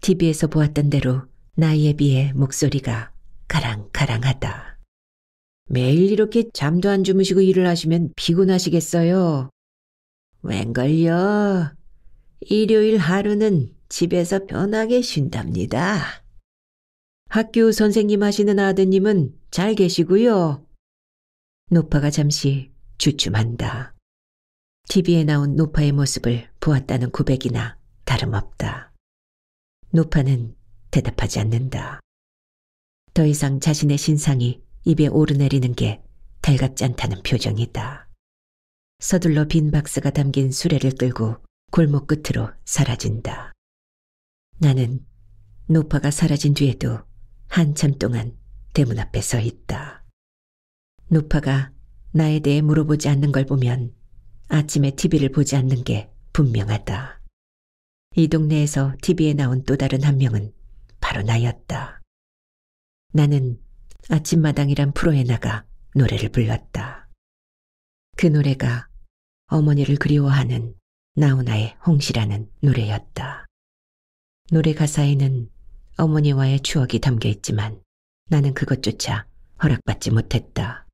TV에서 보았던 대로 나이에 비해 목소리가 가랑가랑하다. 매일 이렇게 잠도 안 주무시고 일을 하시면 피곤하시겠어요. 웬걸요? 일요일 하루는 집에서 편하게 쉰답니다. 학교 선생님 하시는 아드님은 잘 계시고요. 노파가 잠시 주춤한다. TV에 나온 노파의 모습을 보았다는 고백이나 다름없다. 노파는 대답하지 않는다. 더 이상 자신의 신상이 입에 오르내리는 게 달갑지 않다는 표정이다. 서둘러 빈 박스가 담긴 수레를 끌고 골목 끝으로 사라진다. 나는 노파가 사라진 뒤에도 한참 동안 대문 앞에 서 있다. 노파가 나에 대해 물어보지 않는 걸 보면 아침에 TV를 보지 않는 게 분명하다. 이 동네에서 TV에 나온 또 다른 한 명은 바로 나였다. 나는 아침마당이란 프로에 나가 노래를 불렀다. 그 노래가 어머니를 그리워하는 나훈아의 홍시라는 노래였다. 노래 가사에는 어머니와의 추억이 담겨 있지만 나는 그것조차 허락받지 못했다.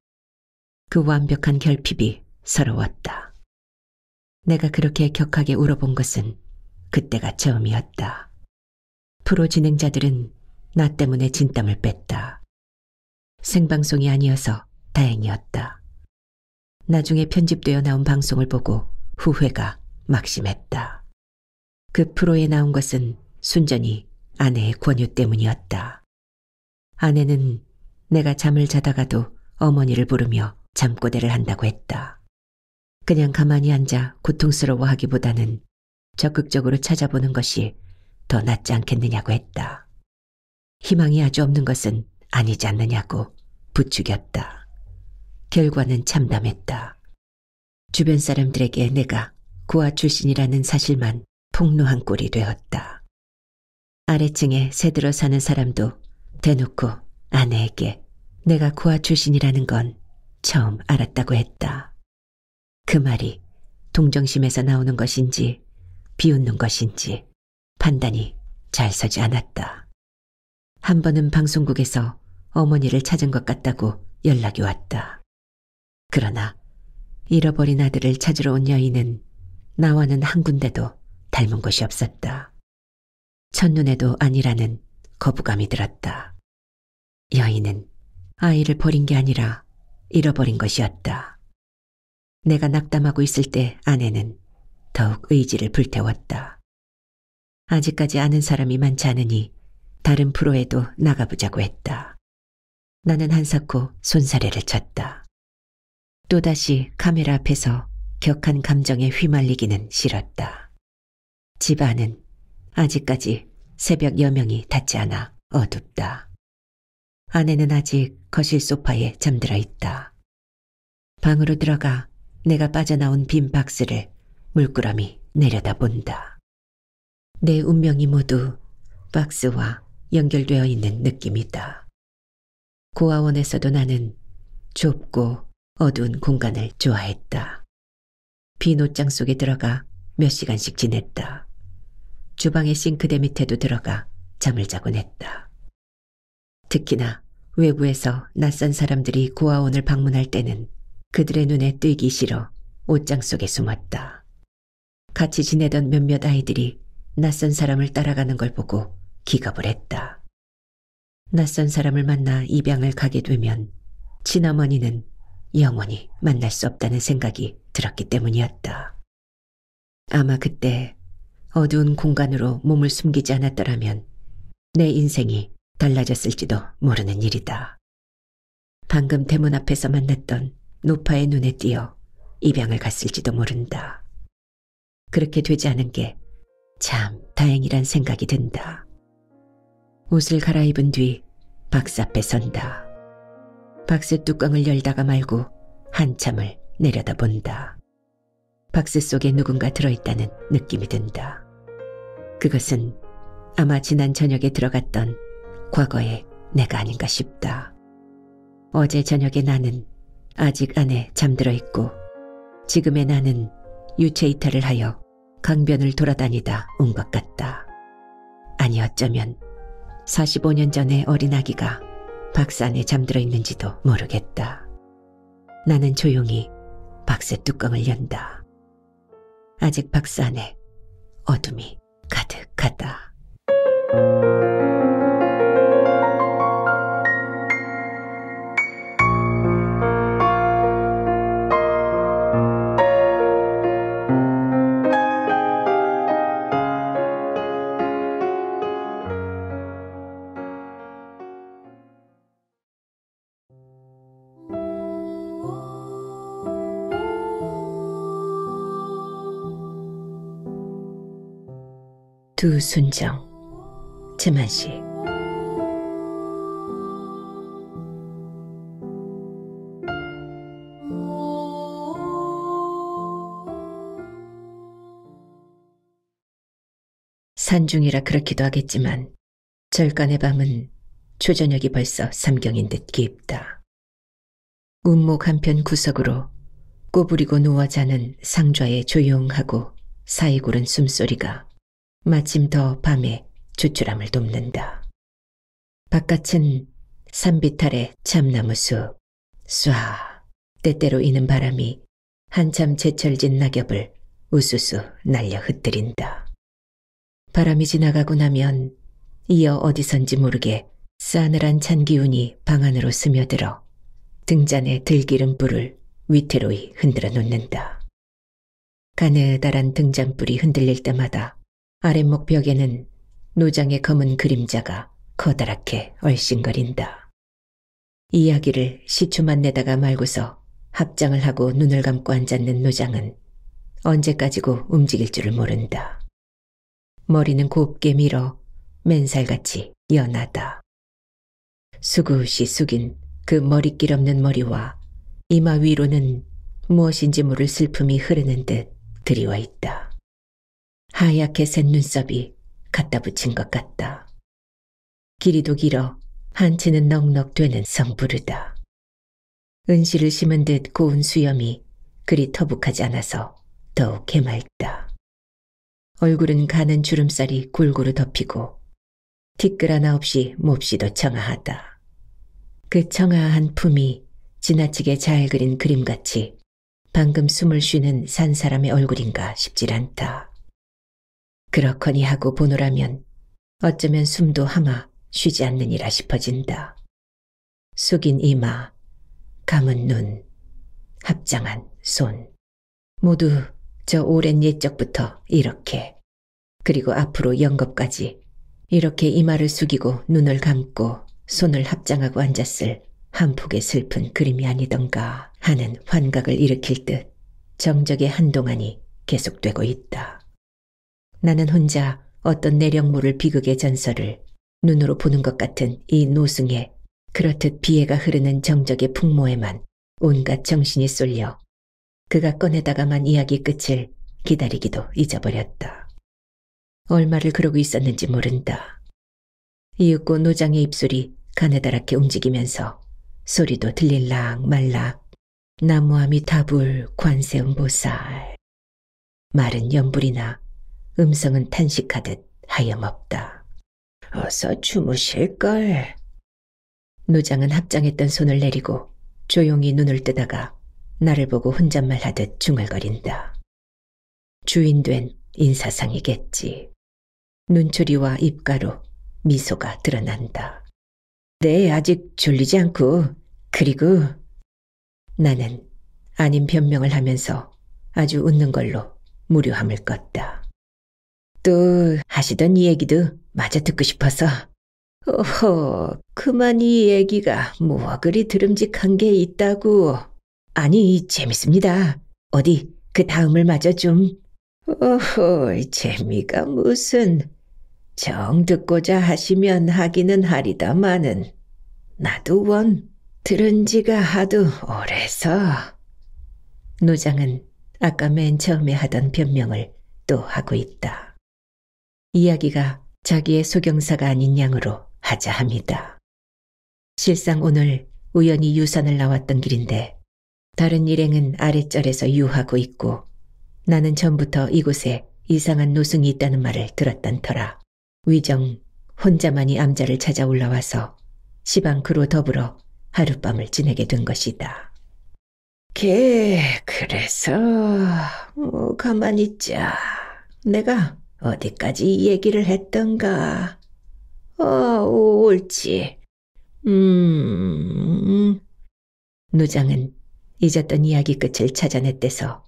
그 완벽한 결핍이 서러웠다. 내가 그렇게 격하게 울어본 것은 그때가 처음이었다. 프로 진행자들은 나 때문에 진땀을 뺐다. 생방송이 아니어서 다행이었다. 나중에 편집되어 나온 방송을 보고 후회가 막심했다. 그 프로에 나온 것은 순전히 아내의 권유 때문이었다. 아내는 내가 잠을 자다가도 어머니를 부르며 잠꼬대를 한다고 했다. 그냥 가만히 앉아 고통스러워하기보다는 적극적으로 찾아보는 것이 더 낫지 않겠느냐고 했다. 희망이 아주 없는 것은 아니지 않느냐고 부추겼다. 결과는 참담했다. 주변 사람들에게 내가 고아 출신이라는 사실만 폭로한 꼴이 되었다. 아래층에 새들어 사는 사람도 대놓고 아내에게 내가 고아 출신이라는 건 처음 알았다고 했다. 그 말이 동정심에서 나오는 것인지 비웃는 것인지 판단이 잘 서지 않았다. 한 번은 방송국에서 어머니를 찾은 것 같다고 연락이 왔다. 그러나 잃어버린 아들을 찾으러 온 여인은 나와는 한 군데도 닮은 곳이 없었다. 첫눈에도 아니라는 거부감이 들었다. 여인은 아이를 버린 게 아니라 잃어버린 것이었다. 내가 낙담하고 있을 때 아내는 더욱 의지를 불태웠다. 아직까지 아는 사람이 많지 않으니 다른 프로에도 나가보자고 했다. 나는 한사코 손사래를 쳤다. 또다시 카메라 앞에서 격한 감정에 휘말리기는 싫었다. 집 안은 아직까지 새벽 여명이 닿지 않아 어둡다. 아내는 아직 거실 소파에 잠들어 있다. 방으로 들어가 내가 빠져나온 빈 박스를 물끄러미 내려다본다. 내 운명이 모두 박스와 연결되어 있는 느낌이다. 고아원에서도 나는 좁고 어두운 공간을 좋아했다. 빈 옷장 속에 들어가 몇 시간씩 지냈다. 주방의 싱크대 밑에도 들어가 잠을 자곤 했다. 특히나 외부에서 낯선 사람들이 고아원을 방문할 때는 그들의 눈에 띄기 싫어 옷장 속에 숨었다. 같이 지내던 몇몇 아이들이 낯선 사람을 따라가는 걸 보고 기겁을 했다. 낯선 사람을 만나 입양을 가게 되면 친어머니는 영원히 만날 수 없다는 생각이 들었기 때문이었다. 아마 그때 어두운 공간으로 몸을 숨기지 않았더라면 내 인생이 달라졌을지도 모르는 일이다. 방금 대문 앞에서 만났던 노파의 눈에 띄어 입양을 갔을지도 모른다. 그렇게 되지 않은 게 참 다행이란 생각이 든다. 옷을 갈아입은 뒤 박스 앞에 선다. 박스 뚜껑을 열다가 말고 한참을 내려다본다. 박스 속에 누군가 들어있다는 느낌이 든다. 그것은 아마 지난 저녁에 들어갔던 과거의 내가 아닌가 싶다. 어제 저녁에 나는 아직 안에 잠들어 있고 지금의 나는 유체 이탈을 하여 강변을 돌아다니다 온 것 같다. 아니 어쩌면 45년 전의 어린아기가 박스 안에 잠들어 있는지도 모르겠다. 나는 조용히 박스 뚜껑을 연다. 아직 박스 안에 어둠이 가득하다. 두 순정, 최만식. 산중이라 그렇기도 하겠지만 절간의 밤은 초저녁이 벌써 삼경인 듯 깊다. 운목 한편 구석으로 꼬부리고 누워 자는 상좌의 조용하고 사이구른 숨소리가 마침 더 밤에 조촐함을 돕는다. 바깥은 산빛 아래 참나무 숲, 쏴 때때로 이는 바람이 한참 제철진 낙엽을 우수수 날려 흩뜨린다. 바람이 지나가고 나면 이어 어디선지 모르게 싸늘한 찬 기운이 방 안으로 스며들어 등잔의 들기름 불을 위태로이 흔들어 놓는다. 가느다란 등잔불이 흔들릴 때마다 아랫목 벽에는 노장의 검은 그림자가 커다랗게 얼씬거린다. 이야기를 시초만 내다가 말고서 합장을 하고 눈을 감고 앉았는 노장은 언제까지고 움직일 줄을 모른다. 머리는 곱게 밀어 맨살같이 연하다. 수굿이 숙인 그 머리길 없는 머리와 이마 위로는 무엇인지 모를 슬픔이 흐르는 듯 드리워 있다. 하얗게 샌 눈썹이 갖다 붙인 것 같다. 길이도 길어 한치는 넉넉 되는 성부르다. 은실을 심은 듯 고운 수염이 그리 터북하지 않아서 더욱 해맑다. 얼굴은 가는 주름살이 골고루 덮이고 티끌 하나 없이 몹시도 청아하다. 그 청아한 품이 지나치게 잘 그린 그림같이 방금 숨을 쉬는 산 사람의 얼굴인가 싶질 않다. 그렇거니 하고 보노라면 어쩌면 숨도 하마 쉬지 않느니라 싶어진다. 숙인 이마, 감은 눈, 합장한 손, 모두 저 오랜 옛적부터 이렇게, 그리고 앞으로 영겁까지 이렇게 이마를 숙이고 눈을 감고 손을 합장하고 앉았을 한 폭의 슬픈 그림이 아니던가 하는 환각을 일으킬 듯 정적의 한동안이 계속되고 있다. 나는 혼자 어떤 내력모를 비극의 전설을 눈으로 보는 것 같은 이 노승에 그렇듯 비애가 흐르는 정적의 풍모에만 온갖 정신이 쏠려 그가 꺼내다가만 이야기 끝을 기다리기도 잊어버렸다. 얼마를 그러고 있었는지 모른다. 이윽고 노장의 입술이 가느다랗게 움직이면서 소리도 들릴락 말락 나무아미 타불 관세음보살. 말은 연불이나 음성은 탄식하듯 하염없다. 어서 주무실걸. 노장은 합장했던 손을 내리고 조용히 눈을 뜨다가 나를 보고 혼잣말하듯 중얼거린다. 주인된 인사상이겠지. 눈초리와 입가로 미소가 드러난다. 네, 아직 졸리지 않고. 그리고 나는 아닌 변명을 하면서 아주 웃는 걸로 무료함을 껐다. 또 하시던 이 얘기도 마저 듣고 싶어서. 오호, 그만 이 얘기가 뭐 그리 드름직한 게 있다고. 아니, 재밌습니다. 어디 그 다음을 마저 좀. 오호, 재미가 무슨. 정 듣고자 하시면 하기는 하리다마는 나도 원 들은 지가 하도 오래서. 노장은 아까 맨 처음에 하던 변명을 또 하고 있다. 이야기가 자기의 소경사가 아닌 양으로 하자 합니다. 실상 오늘 우연히 유산을 나왔던 길인데 다른 일행은 아랫절에서 유하고 있고 나는 전부터 이곳에 이상한 노승이 있다는 말을 들었던 터라 위정 혼자만이 암자를 찾아 올라와서 시방 그로 더불어 하룻밤을 지내게 된 것이다. 그래서 가만히 있자. 내가 어디까지 이 얘기를 했던가. 옳지. 노장은 잊었던 이야기 끝을 찾아냈대서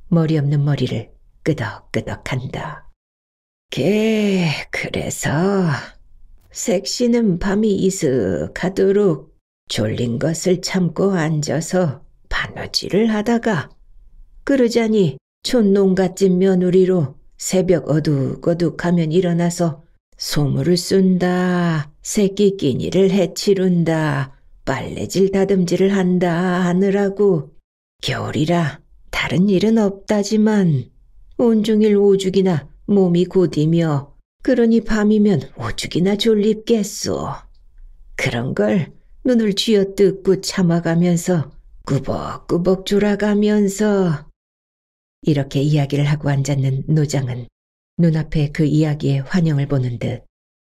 머리 없는 머리를 끄덕끄덕한다. 그래서 색시는 밤이 이슥하도록 졸린 것을 참고 앉아서 바느질을 하다가 그러자니 촌농갓집 며느리로 새벽 어둑어둑하면 일어나서 소물을 쏜다, 새끼 끼니를 해치룬다, 빨래질 다듬질을 한다 하느라고 겨울이라 다른 일은 없다지만 온종일 오죽이나 몸이 고디며 그러니 밤이면 오죽이나 졸립겠소. 그런 걸 눈을 쥐어뜯고 참아가면서 꾸벅꾸벅 졸아가면서 이렇게 이야기를 하고 앉았는 노장은 눈앞에 그 이야기의 환영을 보는 듯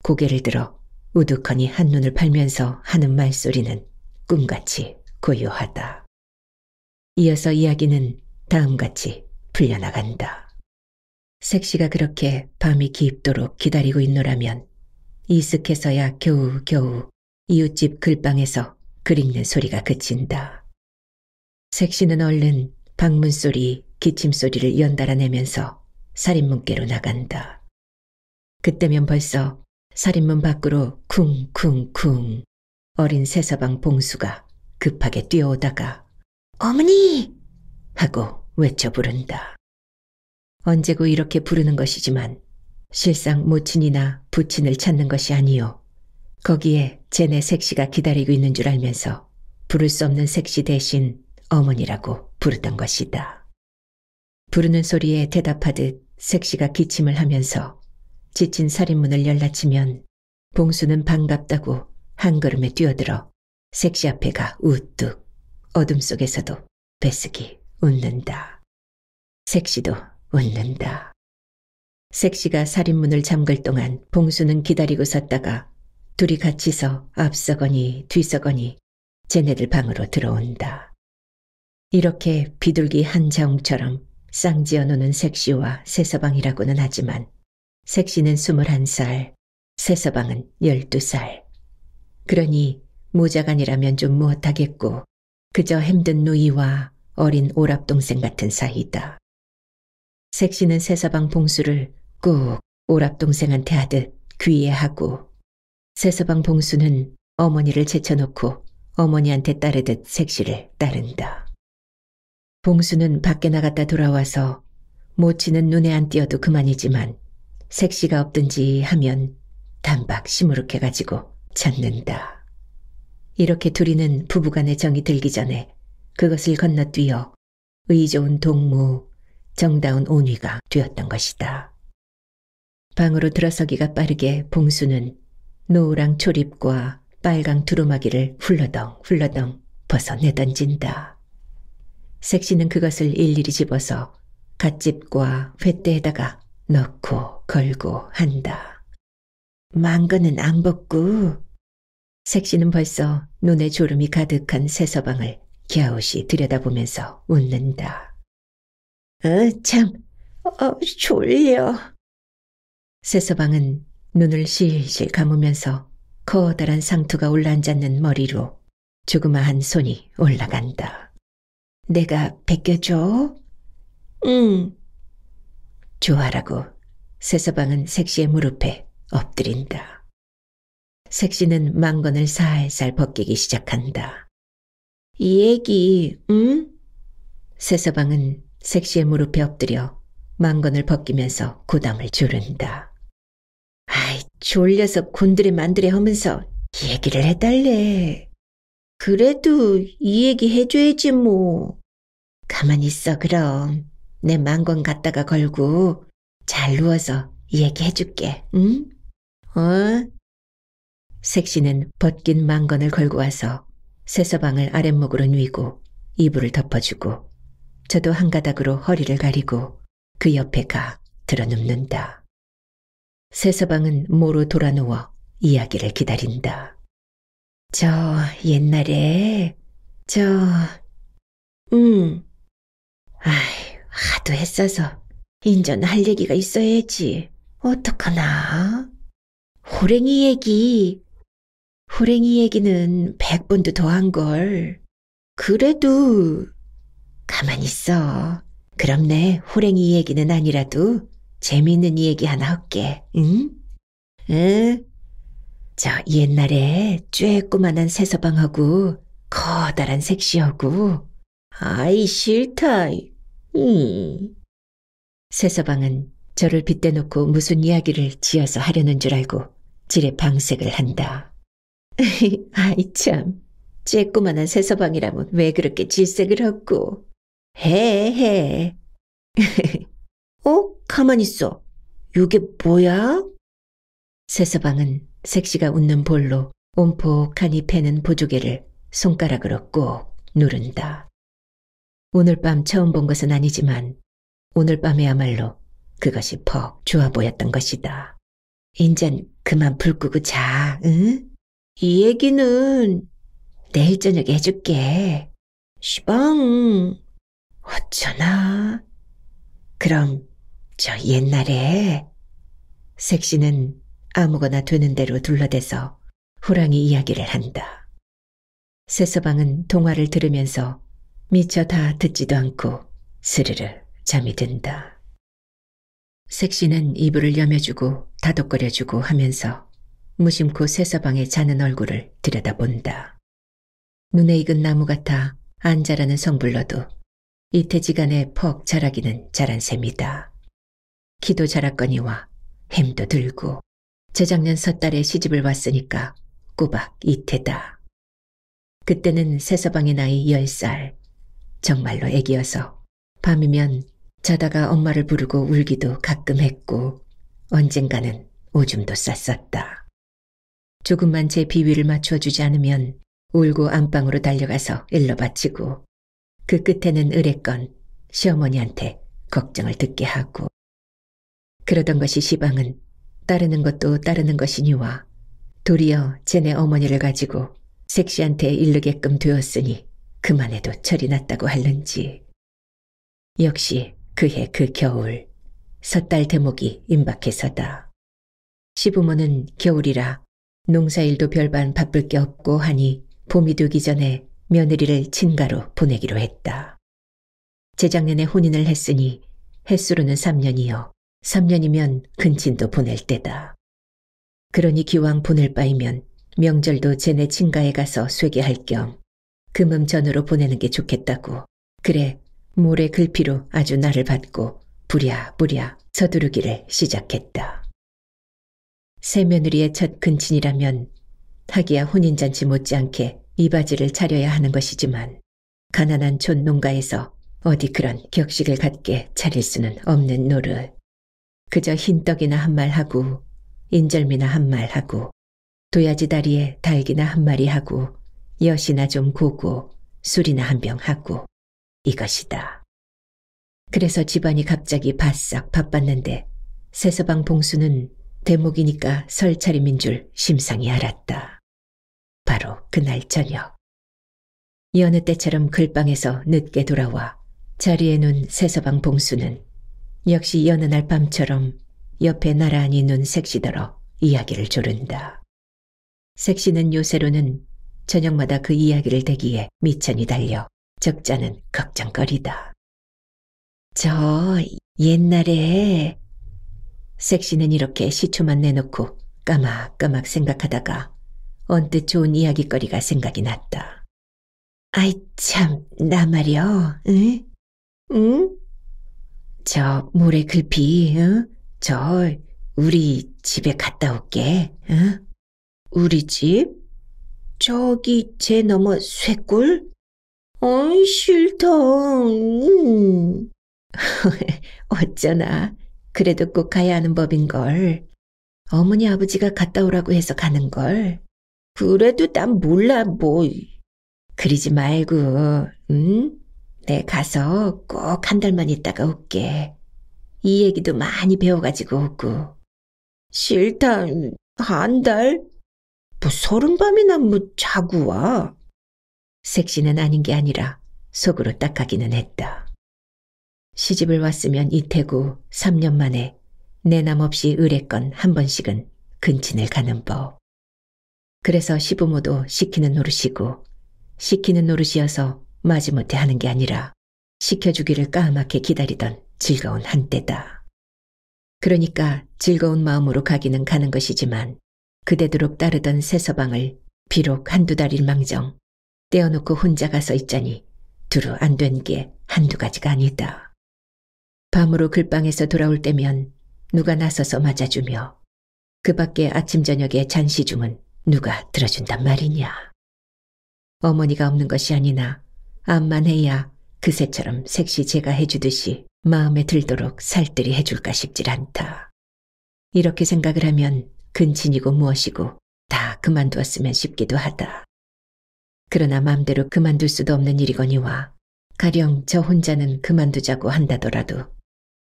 고개를 들어 우두커니 한눈을 팔면서 하는 말소리는 꿈같이 고요하다. 이어서 이야기는 다음같이 풀려나간다. 색시가 그렇게 밤이 깊도록 기다리고 있노라면 이슥해서야 겨우겨우 이웃집 글방에서 글 읽는 소리가 그친다. 색시는 얼른 방문소리, 기침소리를 연달아 내면서 살인문께로 나간다. 그때면 벌써 살인문 밖으로 쿵쿵쿵 어린 새서방 봉수가 급하게 뛰어오다가 어머니! 하고 외쳐 부른다. 언제고 이렇게 부르는 것이지만 실상 모친이나 부친을 찾는 것이 아니요. 거기에 쟤네 색시가 기다리고 있는 줄 알면서 부를 수 없는 색시 대신 어머니라고 부르던 것이다. 부르는 소리에 대답하듯 색시가 기침을 하면서 지친 살인문을 열라치면 봉수는 반갑다고 한 걸음에 뛰어들어 색시 앞에 가 우뚝 어둠 속에서도 베스기 웃는다. 색시도 웃는다. 색시가 살인문을 잠글 동안 봉수는 기다리고 섰다가 둘이 같이서 앞서거니 뒤서거니 쟤네들 방으로 들어온다. 이렇게 비둘기 한 자웅처럼 쌍지어 노는 색시와 새서방이라고는 하지만 색시는 21살, 새서방은 12살. 그러니 모자간이라면 좀 못하겠고 그저 힘든 누이와 어린 오랍동생 같은 사이다. 색시는 새서방 봉수를 꼭 오랍동생한테 하듯 귀애하고 새서방 봉수는 어머니를 제쳐놓고 어머니한테 따르듯 색시를 따른다. 봉수는 밖에 나갔다 돌아와서 모치는 눈에 안 띄어도 그만이지만 색시가 없든지 하면 단박 시무룩해가지고 찾는다. 이렇게 둘이는 부부간의 정이 들기 전에 그것을 건너뛰어 의좋은 동무, 정다운 온위가 되었던 것이다. 방으로 들어서기가 빠르게 봉수는 노랑 초립과 빨강 두루마기를 훌러덩 벗어내던진다. 색시는 그것을 일일이 집어서 갓집과 횃대에다가 넣고 걸고 한다. 망건은 안 벗고. 색시는 벌써 눈에 졸음이 가득한 새서방을 갸웃이 들여다보면서 웃는다. 참, 졸려. 새서방은 눈을 실실 감으면서 커다란 상투가 올라앉았는 머리로 조그마한 손이 올라간다. 내가 벗겨줘? 응. 좋아라고 새서방은 색시의 무릎에 엎드린다. 색시는 망건을 살살 벗기기 시작한다. 이 얘기, 응? 새서방은 색시의 무릎에 엎드려 망건을 벗기면서 고담을 조른다. 아이, 졸려서 곤드레 만드레 하면서 얘기를 해달래. 그래도 이 얘기 해줘야지 뭐. 가만히 있어 그럼. 내 망건 갖다가 걸고 잘 누워서 얘기해줄게, 응? 색시는 벗긴 망건을 걸고 와서 새서방을 아랫목으로 뉘고 이불을 덮어주고 저도 한 가닥으로 허리를 가리고 그 옆에 가 들어눕는다. 새서방은 모로 돌아누워 이야기를 기다린다. 옛날에 하도 했어서 인전 할 얘기가 있어야지. 어떡하나? 호랭이 얘기는 100번도 더 한걸. 그래도 가만히 있어. 그럼 내 호랭이 얘기는 아니라도 재미있는 얘기 하나 할게. 응? 옛날에 쬐꼬만한 새서방하고 커다란 색시하고. 아이 싫다. 새서방은 저를 빗대놓고 무슨 이야기를 지어서 하려는 줄 알고 지레 방색을 한다. 아이 참, 쬐꼬만한 새서방이라면 왜 그렇게 질색을 하고. 해. 가만히 있어. 이게 뭐야? 새서방은 색시가 웃는 볼로 온폭하니 패는 보조개를 손가락으로 꼭 누른다. 오늘 밤 처음 본 것은 아니지만 오늘 밤에야말로 그것이 퍽 좋아 보였던 것이다. 인젠 그만 불 끄고 자, 응? 이 얘기는 내일 저녁에 해줄게. 시방. 어쩌나. 그럼 옛날에. 색시는 아무거나 되는 대로 둘러대서 호랑이 이야기를 한다. 새서방은 동화를 들으면서 미처 다 듣지도 않고 스르르 잠이 든다. 색시는 이불을 여며주고 다독거려주고 하면서 무심코 새서방의 자는 얼굴을 들여다본다. 눈에 익은 나무 같아 안 자라는 성불러도 이태지간에 퍽 자라기는 자란 셈이다. 키도 자랐거니와 햄도 들고 재작년 섣달에 시집을 왔으니까 꼬박 이태다. 그때는 새서방의 나이 10살. 정말로 애기여서 밤이면 자다가 엄마를 부르고 울기도 가끔 했고 언젠가는 오줌도 쌌었다. 조금만 제 비위를 맞춰주지 않으면 울고 안방으로 달려가서 일러 바치고 그 끝에는 의뢰건 시어머니한테 걱정을 듣게 하고. 그러던 것이 시방은 따르는 것도 따르는 것이니와 도리어 쟤네 어머니를 가지고 색시한테 이르게끔 되었으니 그만해도 철이 났다고 할는지. 역시 그해 그 겨울 섣달 대목이 임박해서다. 시부모는 겨울이라 농사일도 별반 바쁠 게 없고 하니 봄이 되기 전에 며느리를 친가로 보내기로 했다. 재작년에 혼인을 했으니 햇수로는 3년이요. 3년이면 근친도 보낼 때다. 그러니 기왕 보낼 바이면 명절도 쟤네 친가에 가서 쇠게할 겸 금음전으로 보내는 게 좋겠다고. 그래 모래 글피로 아주 나를 받고 부랴부랴 서두르기를 시작했다. 새며느리의 첫 근친이라면 하기야 혼인잔치 못지않게 이바지를 차려야 하는 것이지만 가난한 촌 농가에서 어디 그런 격식을 갖게 차릴 수는 없는 노릇. 그저 흰떡이나 한 말 하고 인절미나 한 말 하고 도야지 다리에 닭이나 한 마리 하고 엿이나 좀 고고 술이나 한 병 하고 이것이다. 그래서 집안이 갑자기 바싹 바빴는데 세서방 봉수는 대목이니까 설 차림인 줄 심상히 알았다. 바로 그날 저녁. 여느 때처럼 글방에서 늦게 돌아와 자리에 눈 세서방 봉수는 역시 여느 날 밤처럼 옆에 나란히 눈 색시더러 이야기를 조른다. 색시는 요새로는 저녁마다 그 이야기를 대기에 미천이 달려 적잖은 걱정거리다. 저 옛날에 색시는 이렇게 시초만 내놓고 까막까막 생각하다가 언뜻 좋은 이야기거리가 생각이 났다. 아이 참, 나 말이여, 응? 응? 저 모래 글피, 응? 저 우리 집에 갔다 올게, 응? 우리 집? 저기 제 너머 쇠골? 어이 싫다. 어쩌나 그래도 꼭 가야 하는 법인걸. 어머니 아버지가 갔다 오라고 해서 가는걸. 그래도 난 몰라 뭐. 그러지 말고, 응? 내 가서 꼭 한 달만 있다가 올게. 이 얘기도 많이 배워가지고 오고. 싫다. 한 달? 뭐 서른밤이나 뭐 자고 와. 색시는 아닌 게 아니라 속으로 딱하기는 했다. 시집을 왔으면 이태고 3년 만에 내남 없이 의례건 한 번씩은 근친을 가는 법. 그래서 시부모도 시키는 노릇이고 시키는 노릇이어서 마지못해 하는 게 아니라 시켜주기를 까맣게 기다리던 즐거운 한때다. 그러니까 즐거운 마음으로 가기는 가는 것이지만 그대도록 따르던 세서방을 비록 한두 달일 망정 떼어놓고 혼자 가서 있자니 두루 안 된 게 한두 가지가 아니다. 밤으로 글방에서 돌아올 때면 누가 나서서 맞아주며 그 밖에 아침 저녁에 잔시중은 누가 들어준단 말이냐. 어머니가 없는 것이 아니나 암만 해야 그새처럼 색시 제가 해주듯이 마음에 들도록 살뜰히 해줄까 싶질 않다. 이렇게 생각을 하면 근친이고 무엇이고 다 그만두었으면 싶기도 하다. 그러나 마음대로 그만둘 수도 없는 일이거니와 가령 저 혼자는 그만두자고 한다더라도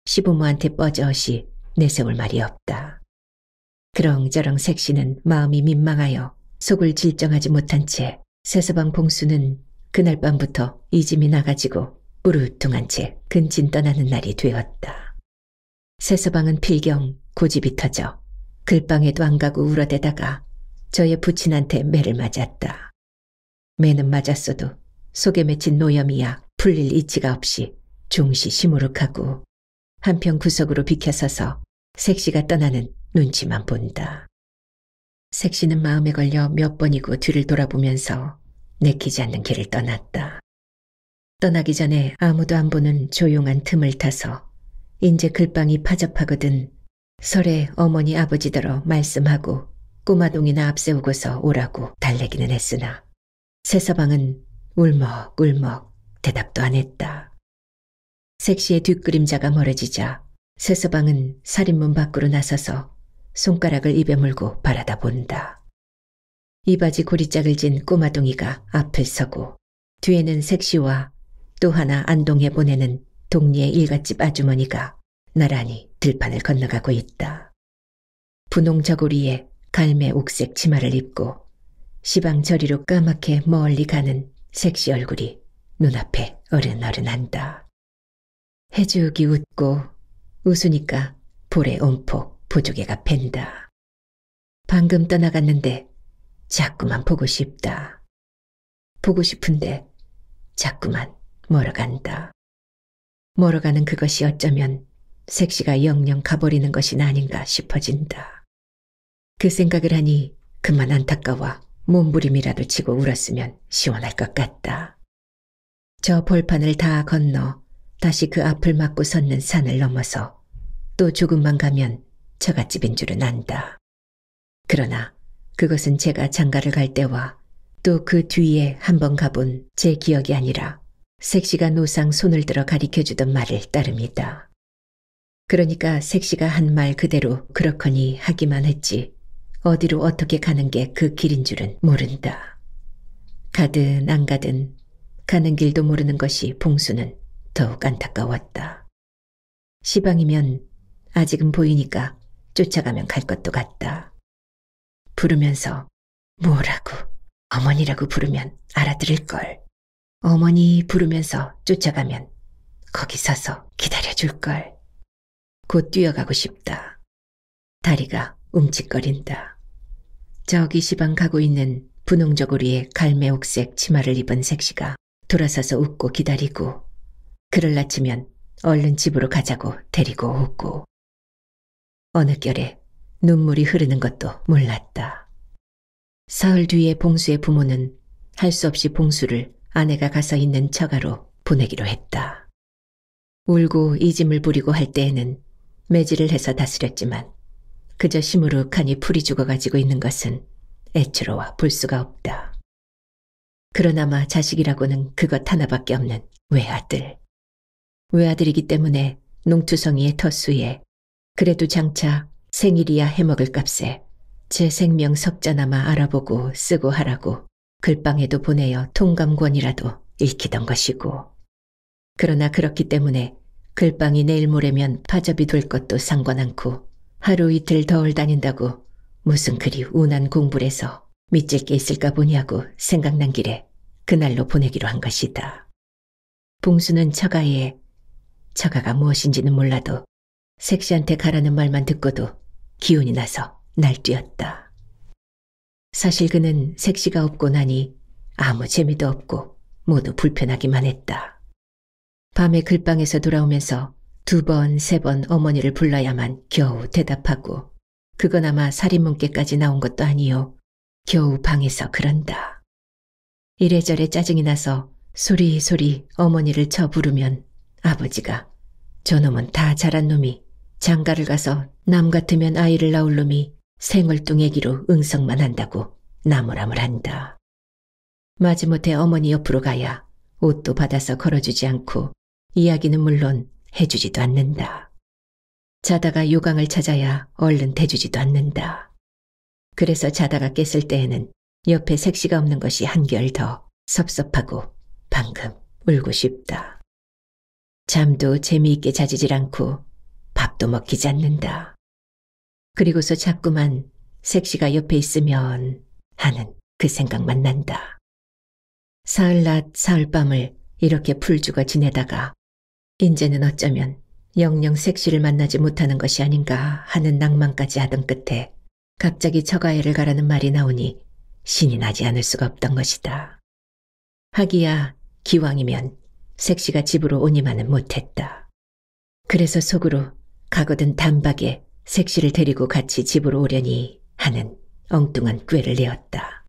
시부모한테 뻐저엇이 내세울 말이 없다. 그렁저렁 색시는 마음이 민망하여 속을 질정하지 못한 채 세서방 봉수는 그날 밤부터 이짐이 나가지고 우루퉁한 채 근친 떠나는 날이 되었다. 세서방은 필경 고집이 터져 글방에도 안 가고 울어대다가 저의 부친한테 매를 맞았다. 매는 맞았어도 속에 맺힌 노염이야 풀릴 이치가 없이 종시 시무룩하고 한편 구석으로 비켜서서 색시가 떠나는 눈치만 본다. 색시는 마음에 걸려 몇 번이고 뒤를 돌아보면서 내키지 않는 길을 떠났다. 떠나기 전에 아무도 안 보는 조용한 틈을 타서 인제 글방이 파접하거든 설에 어머니 아버지더러 말씀하고 꼬마동이나 앞세우고서 오라고 달래기는 했으나 세서방은 울먹울먹 대답도 안 했다. 색시의 뒷그림자가 멀어지자 세서방은 살인문 밖으로 나서서 손가락을 입에 물고 바라다 본다. 이바지 고리짝을 진 꼬마동이가 앞을 서고 뒤에는 색시와 또 하나 안동에 보내는 동리의 일갓집 아주머니가 나란히 들판을 건너가고 있다. 분홍 저고리에 갈매 옥색 치마를 입고 시방 저리로 까맣게 멀리 가는 색시 얼굴이 눈앞에 어른어른한다. 해죽이 웃고 웃으니까 볼에 온폭 보조개가 팬다. 방금 떠나갔는데 자꾸만 보고 싶다. 보고 싶은데 자꾸만 멀어간다. 멀어가는 그것이 어쩌면 색시가 영영 가버리는 것이 아닌가 싶어진다. 그 생각을 하니 그만 안타까워 몸부림이라도 치고 울었으면 시원할 것 같다. 저 벌판을 다 건너 다시 그 앞을 막고 섰는 산을 넘어서 또 조금만 가면 처갓집인 줄은 안다. 그러나 그것은 제가 장가를 갈 때와 또 그 뒤에 한번 가본 제 기억이 아니라 색시가 노상 손을 들어 가리켜주던 말을 따릅니다. 그러니까 색시가 한 말 그대로 그렇거니 하기만 했지 어디로 어떻게 가는 게 그 길인 줄은 모른다. 가든 안 가든 가는 길도 모르는 것이 봉수는 더욱 안타까웠다. 시방이면 아직은 보이니까 쫓아가면 갈 것도 같다. 부르면서 뭐라고 어머니라고 부르면 알아들을걸. 어머니 부르면서 쫓아가면 거기 서서 기다려줄걸. 곧 뛰어가고 싶다. 다리가 움찔거린다. 저기 시방 가고 있는 분홍저고리에 갈매옥색 치마를 입은 색시가 돌아서서 웃고 기다리고 그를 낳치면 얼른 집으로 가자고 데리고 오고. 어느 결에 눈물이 흐르는 것도 몰랐다. 사흘 뒤에 봉수의 부모는 할 수 없이 봉수를 아내가 가서 있는 처가로 보내기로 했다. 울고 이짐을 부리고 할 때에는 매질을 해서 다스렸지만 그저 시무룩하니 풀이 죽어가지고 있는 것은 애처로와 볼 수가 없다. 그러나마 자식이라고는 그것 하나밖에 없는 외아들. 외아들이기 때문에 농투성이의 터수에 그래도 장차 생일이야 해먹을 값에 제 생명 석자나마 알아보고 쓰고 하라고 글방에도 보내어 통감권이라도 읽히던 것이고, 그러나 그렇기 때문에 글방이 내일 모레면 파접이 될 것도 상관 않고 하루 이틀 덜 다닌다고 무슨 그리 운한 공부를 해서 밑질 게 있을까 보냐고 생각난 길에 그날로 보내기로 한 것이다. 봉수는 처가가 무엇인지는 몰라도 색시한테 가라는 말만 듣고도 기운이 나서 날뛰었다. 사실 그는 색시가 없고 나니 아무 재미도 없고 모두 불편하기만 했다. 밤에 글방에서 돌아오면서 2번, 3번 어머니를 불러야만 겨우 대답하고 그거나마 살인문께까지 나온 것도 아니요. 겨우 방에서 그런다. 이래저래 짜증이 나서 소리소리 어머니를 쳐 부르면 아버지가 저놈은 다 자란 놈이 장가를 가서 남 같으면 아이를 낳을 놈이 생얼뚱애기로 응석만 한다고 나무라물한다. 마지못해 어머니 옆으로 가야 옷도 받아서 걸어주지 않고 이야기는 물론 해주지도 않는다. 자다가 요강을 찾아야 얼른 대주지도 않는다. 그래서 자다가 깼을 때에는 옆에 색시가 없는 것이 한결 더 섭섭하고 방금 울고 싶다. 잠도 재미있게 자지질 않고 밥도 먹히지 않는다. 그리고서 자꾸만 색시가 옆에 있으면 하는 그 생각만 난다. 사흘낮 사흘밤을 이렇게 풀죽어 지내다가 인제는 어쩌면 영영 색시를 만나지 못하는 것이 아닌가 하는 낭만까지 하던 끝에 갑자기 처가에를 가라는 말이 나오니 신이 나지 않을 수가 없던 것이다. 하기야 기왕이면 색시가 집으로 오니만은 못했다. 그래서 속으로 가거든 단박에 색시를 데리고 같이 집으로 오려니 하는 엉뚱한 꾀를 내었다.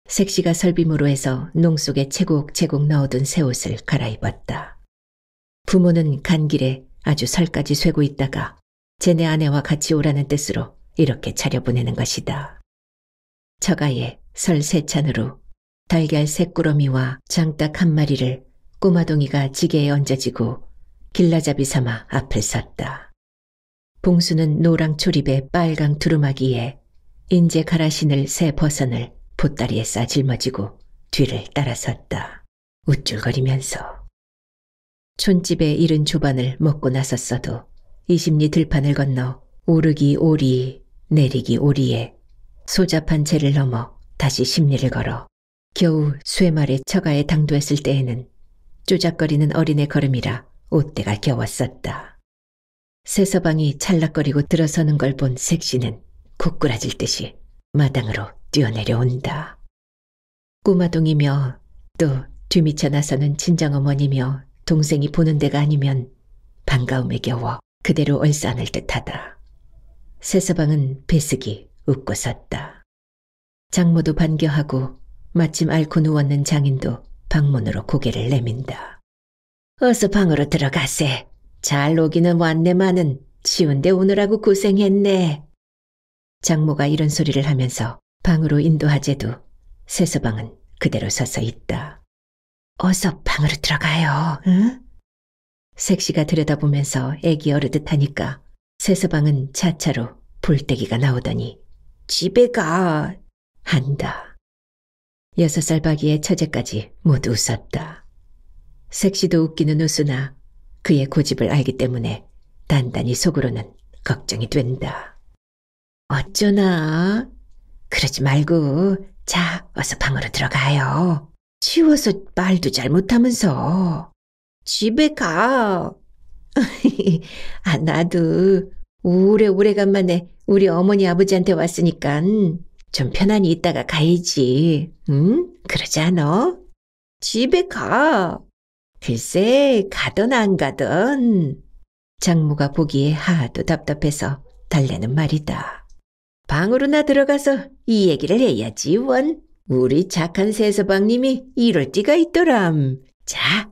색시가 설빔으로 해서 농 속에 채곡채곡 넣어둔 새 옷을 갈아입었다. 부모는 간 길에 아주 설까지 쇠고 있다가 쟤네 아내와 같이 오라는 뜻으로 이렇게 차려보내는 것이다. 처가에 설 세찬으로 달걀 3꾸러미와 장닭 1마리를 꼬마동이가 지게에 얹어지고 길라잡이 삼아 앞을 섰다. 봉수는 노랑 초립에 빨강 두루마기에 인제 갈아 신을 새 버선을 보따리에 싸 짊어지고 뒤를 따라섰다. 우쭐거리면서. 촌집의 이른 조반을 먹고 나섰어도 20리 들판을 건너 오르기 오리 내리기 오리에 소잡한 채를 넘어 다시 10리를 걸어 겨우 쇠말에 처가에 당도했을 때에는 쪼작거리는 어린애 걸음이라 옷대가 겨웠었다. 새서방이 찰락거리고 들어서는 걸 본 색시는 고꾸라질 듯이 마당으로 뛰어내려온다. 꼬마동이며 또 뒤미쳐 나서는 친정어머니며 동생이 보는 데가 아니면 반가움에 겨워 그대로 얼싸안을 듯하다. 새서방은 배쓰기 웃고 섰다. 장모도 반겨하고 마침 앓고 누웠는 장인도 방문으로 고개를 내민다. 어서 방으로 들어가세. 잘 오기는 왔네마는 치운데 오느라고 고생했네. 장모가 이런 소리를 하면서 방으로 인도하제도 세서방은 그대로 서서 있다. 어서 방으로 들어가요, 응? 색시가 들여다보면서 애기 어르듯 하니까 세서방은 차차로 볼때기가 나오더니 집에 가 한다. 6살 박이의 처제까지 모두 웃었다. 색시도 웃기는 웃으나 그의 고집을 알기 때문에 단단히 속으로는 걱정이 된다. 어쩌나? 그러지 말고 자, 어서 방으로 들어가요. 치워서 말도 잘못하면서. 집에 가. 아, 나도 오래간만에 우리 어머니 아버지한테 왔으니깐 좀 편안히 있다가 가야지. 응? 그러지 않아? 집에 가. 글쎄, 가든 안 가든. 장모가 보기에 하도 답답해서 달래는 말이다. 방으로나 들어가서 이 얘기를 해야지, 원. 우리 착한 세서방님이 이럴 띠가 있더람. 자,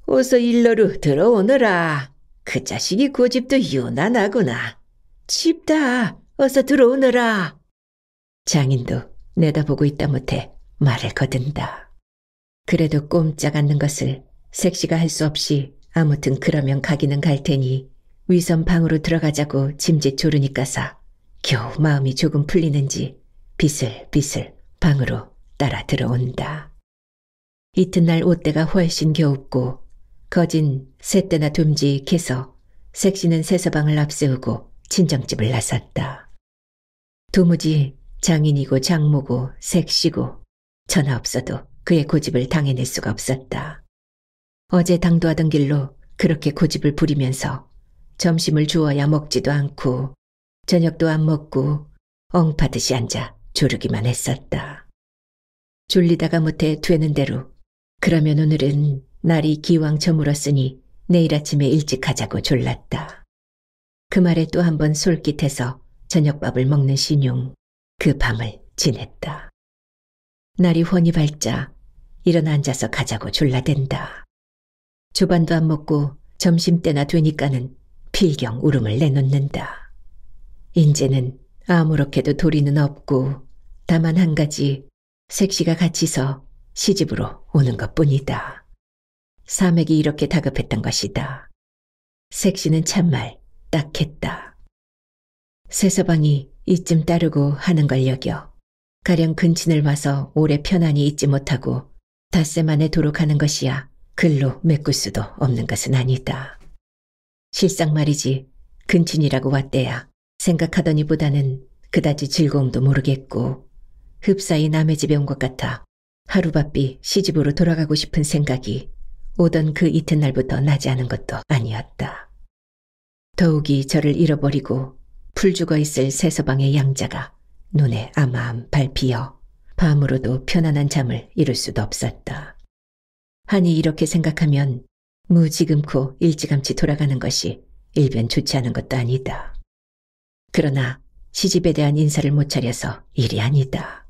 어서 일러로 들어오너라. 그 자식이 고집도 유난하구나. 칩다. 어서 들어오너라. 장인도 내다보고 있다 못해 말을 거둔다. 그래도 꼼짝 않는 것을 색시가 할 수 없이 아무튼 그러면 가기는 갈 테니 위선 방으로 들어가자고 짐짓 조르니까사 겨우 마음이 조금 풀리는지 비슬비슬 방으로 따라 들어온다. 이튿날 옷대가 훨씬 겨웁고 거진 셋대나 듬직해서 색시는 세서방을 앞세우고 친정집을 나섰다. 도무지 장인이고 장모고 색시고 전하 없어도 그의 고집을 당해낼 수가 없었다. 어제 당도하던 길로 그렇게 고집을 부리면서 점심을 주어야 먹지도 않고 저녁도 안 먹고 엉파듯이 앉아 조르기만 했었다. 졸리다가 못해 되는 대로 그러면 오늘은 날이 기왕 저물었으니 내일 아침에 일찍 가자고 졸랐다. 그 말에 또 한 번 솔깃해서 저녁밥을 먹는 신용 그 밤을 지냈다. 날이 훤히 밝자 일어나 앉아서 가자고 졸라댄다. 조반도 안 먹고 점심때나 되니까는 필경 울음을 내놓는다. 인제는 아무렇게도 도리는 없고 다만 한 가지 색시가 갇히서 시집으로 오는 것뿐이다. 사맥이 이렇게 다급했던 것이다. 색시는 참말 딱했다. 세서방이 이쯤 따르고 하는 걸 여겨 가령 근친을 와서 오래 편안히 있지 못하고 닷새 만에 도로 가는 것이야 글로 메꿀 수도 없는 것은 아니다. 실상 말이지 근친이라고 왔대야 생각하더니보다는 그다지 즐거움도 모르겠고 흡사히 남의 집에 온 것 같아 하루바삐 시집으로 돌아가고 싶은 생각이 오던 그 이튿날부터 나지 않은 것도 아니었다. 더욱이 저를 잃어버리고 풀 죽어 있을 세서방의 양자가 눈에 아마암 밟히어 밤으로도 편안한 잠을 이룰 수도 없었다. 하니 이렇게 생각하면 무지금코 일찌감치 돌아가는 것이 일변 좋지 않은 것도 아니다. 그러나 시집에 대한 인사를 못 차려서 일이 아니다.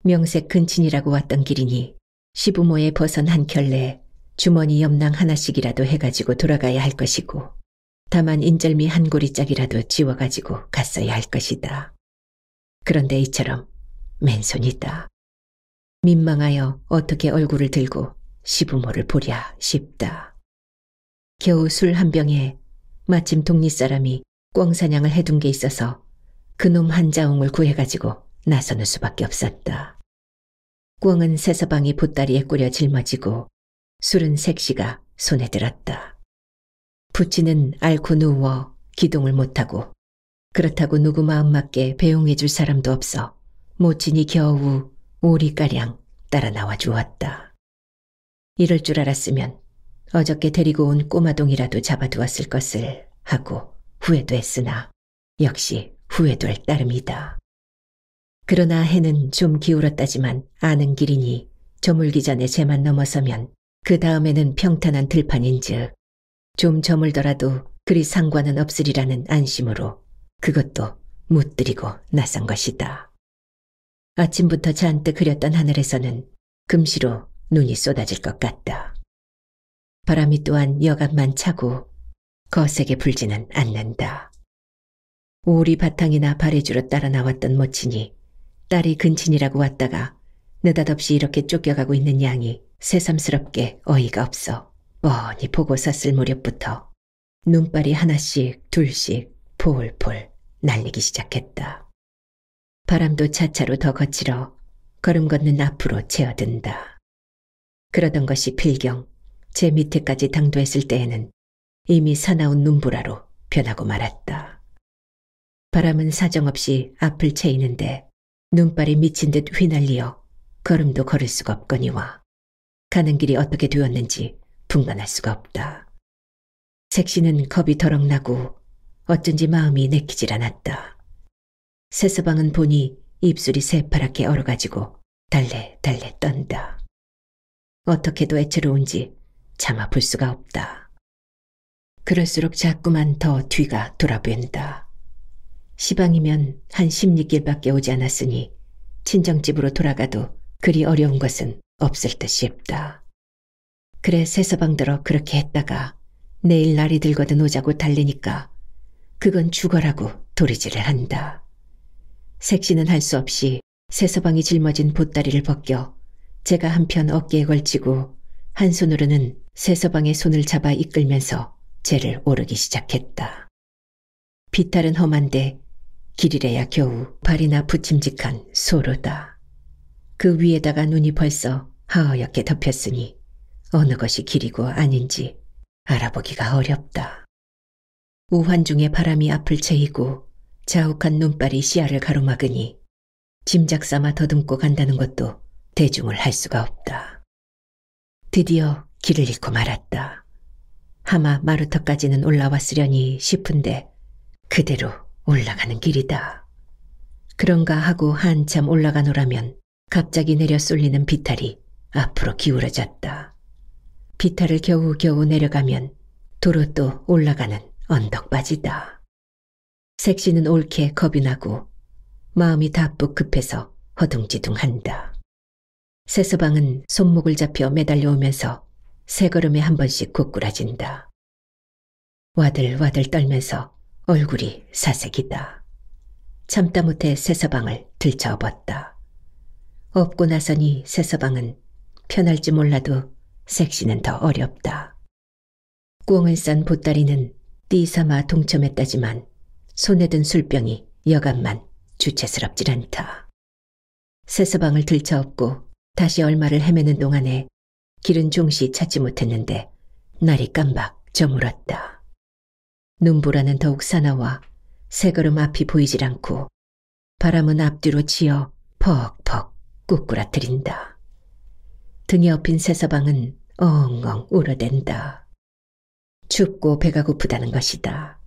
명색 근친이라고 왔던 길이니 시부모의 버선 한 켤레 주머니 염낭 하나씩이라도 해가지고 돌아가야 할 것이고 다만 인절미 한 고리짝이라도 지워가지고 갔어야 할 것이다. 그런데 이처럼 맨손이다. 민망하여 어떻게 얼굴을 들고 시부모를 보랴 싶다. 겨우 술 한 병에 마침 독립사람이 꿩사냥을 해둔 게 있어서 그놈 한 자웅을 구해가지고 나서는 수밖에 없었다. 꿩은 세서방이 보따리에 꾸려 짊어지고 술은 색시가 손에 들었다. 부치는 앓고 누워 기동을 못하고 그렇다고 누구 마음 맞게 배웅해 줄 사람도 없어 모친이 겨우 오리가량 따라 나와 주었다. 이럴 줄 알았으면 어저께 데리고 온 꼬마동이라도 잡아두었을 것을 하고 후회도 했으나 역시 후회될 따름이다. 그러나 해는 좀 기울었다지만 아는 길이니 저물기 전에 새만 넘어서면 그 다음에는 평탄한 들판인즉 좀 저물더라도 그리 상관은 없으리라는 안심으로 그것도 묻들이고 나선 것이다. 아침부터 잔뜩 흐렸던 하늘에서는 금시로 눈이 쏟아질 것 같다. 바람이 또한 여간만 차고 거세게 불지는 않는다. 오리 바탕이나 바래주로 따라 나왔던 모친이 딸이 근친이라고 왔다가 느닷없이 이렇게 쫓겨가고 있는 양이 새삼스럽게 어이가 없어 뻔히 보고 섰을 무렵부터 눈발이 하나씩 둘씩 폴폴 날리기 시작했다. 바람도 차차로 더 거칠어 걸음 걷는 앞으로 채어든다. 그러던 것이 필경 제 밑에까지 당도했을 때에는 이미 사나운 눈보라로 변하고 말았다. 바람은 사정없이 앞을 채이는데 눈발이 미친 듯 휘날리어 걸음도 걸을 수가 없거니와 가는 길이 어떻게 되었는지 분간할 수가 없다. 색시는 겁이 덜컥 나고 어쩐지 마음이 내키질 않았다. 새서방은 보니 입술이 새파랗게 얼어가지고 달래달래 떤다. 어떻게도 애처로운지 참아 볼 수가 없다. 그럴수록 자꾸만 더 뒤가 돌아본다. 시방이면 한 10리길밖에 오지 않았으니 친정집으로 돌아가도 그리 어려운 것은 없을 듯 싶다. 그래 새서방들어 그렇게 했다가 내일 날이 들거든 오자고 달래니까 그건 죽어라고 도리질을 한다. 색시는 할 수 없이 새서방이 짊어진 보따리를 벗겨 제가 한편 어깨에 걸치고 한 손으로는 새서방의 손을 잡아 이끌면서 제를 오르기 시작했다. 비탈은 험한데 길이래야 겨우 발이나 부침직한 소로다. 그 위에다가 눈이 벌써 하얗게 덮였으니 어느 것이 길이고 아닌지 알아보기가 어렵다. 우환중에 바람이 앞을 채이고 자욱한 눈발이 시야를 가로막으니 짐작 삼아 더듬고 간다는 것도 대중을 할 수가 없다. 드디어 길을 잃고 말았다. 하마 마루터까지는 올라왔으려니 싶은데 그대로 올라가는 길이다. 그런가 하고 한참 올라가노라면 갑자기 내려 쏠리는 비탈이 앞으로 기울어졌다. 비탈을 겨우겨우 내려가면 도로 또 올라가는 언덕바지다. 색시는 옳게 겁이 나고 마음이 다뿍 급해서 허둥지둥한다. 새서방은 손목을 잡혀 매달려오면서 세 걸음에 한 번씩 고꾸라진다. 와들와들 떨면서 얼굴이 사색이다. 참다 못해 새서방을 들쳐업었다. 업고 나서니 새서방은 편할지 몰라도 색시는 더 어렵다. 꽁을 싼 보따리는 띠삼아 동첨했다지만 손에 든 술병이 여간만 주체스럽질 않다. 새서방을 들쳐업고 다시 얼마를 헤매는 동안에 길은 종시 찾지 못했는데 날이 깜박 저물었다. 눈보라는 더욱 사나워 세 걸음 앞이 보이질 않고 바람은 앞뒤로 치어 퍽퍽 꾸꾸라뜨린다. 등에 업힌 새서방은 엉엉 울어댄다. 춥고 배가 고프다는 것이다.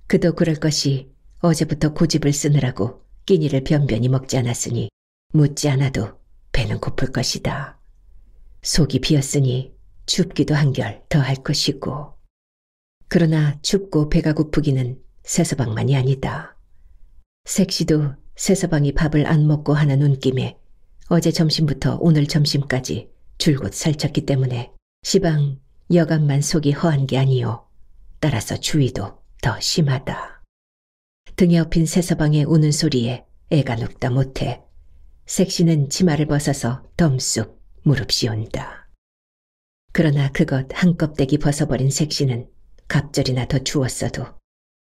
그도 그럴 것이 어제부터 고집을 쓰느라고 끼니를 변변히 먹지 않았으니 묻지 않아도 배는 고플 것이다. 속이 비었으니 춥기도 한결 더할 것이고. 그러나 춥고 배가 고프기는 새서방만이 아니다. 색시도 새서방이 밥을 안 먹고 하는 눈김에 어제 점심부터 오늘 점심까지 줄곧 살쪘기 때문에 시방 여간만 속이 허한 게 아니오. 따라서 추위도 더 심하다. 등에 업힌 새서방의 우는 소리에 애가 눕다 못해 색시는 치마를 벗어서 덤쑥 무릎 씌운다. 그러나 그것 한 껍데기 벗어버린 색시는 갑절이나 더 추웠어도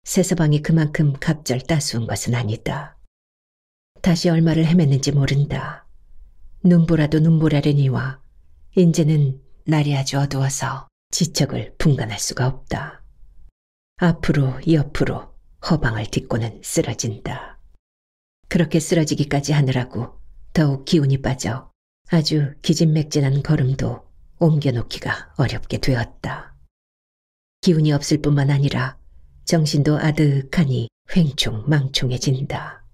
새서방이 그만큼 갑절 따스운 것은 아니다. 다시 얼마를 헤맸는지 모른다. 눈보라도 눈보라려니와 인제는 날이 아주 어두워서 지척을 분간할 수가 없다. 앞으로 옆으로 허방을 딛고는 쓰러진다. 그렇게 쓰러지기까지 하느라고 더욱 기운이 빠져 아주 기진맥진한 걸음도 옮겨놓기가 어렵게 되었다. 기운이 없을 뿐만 아니라 정신도 아득하니 횡총망총해진다.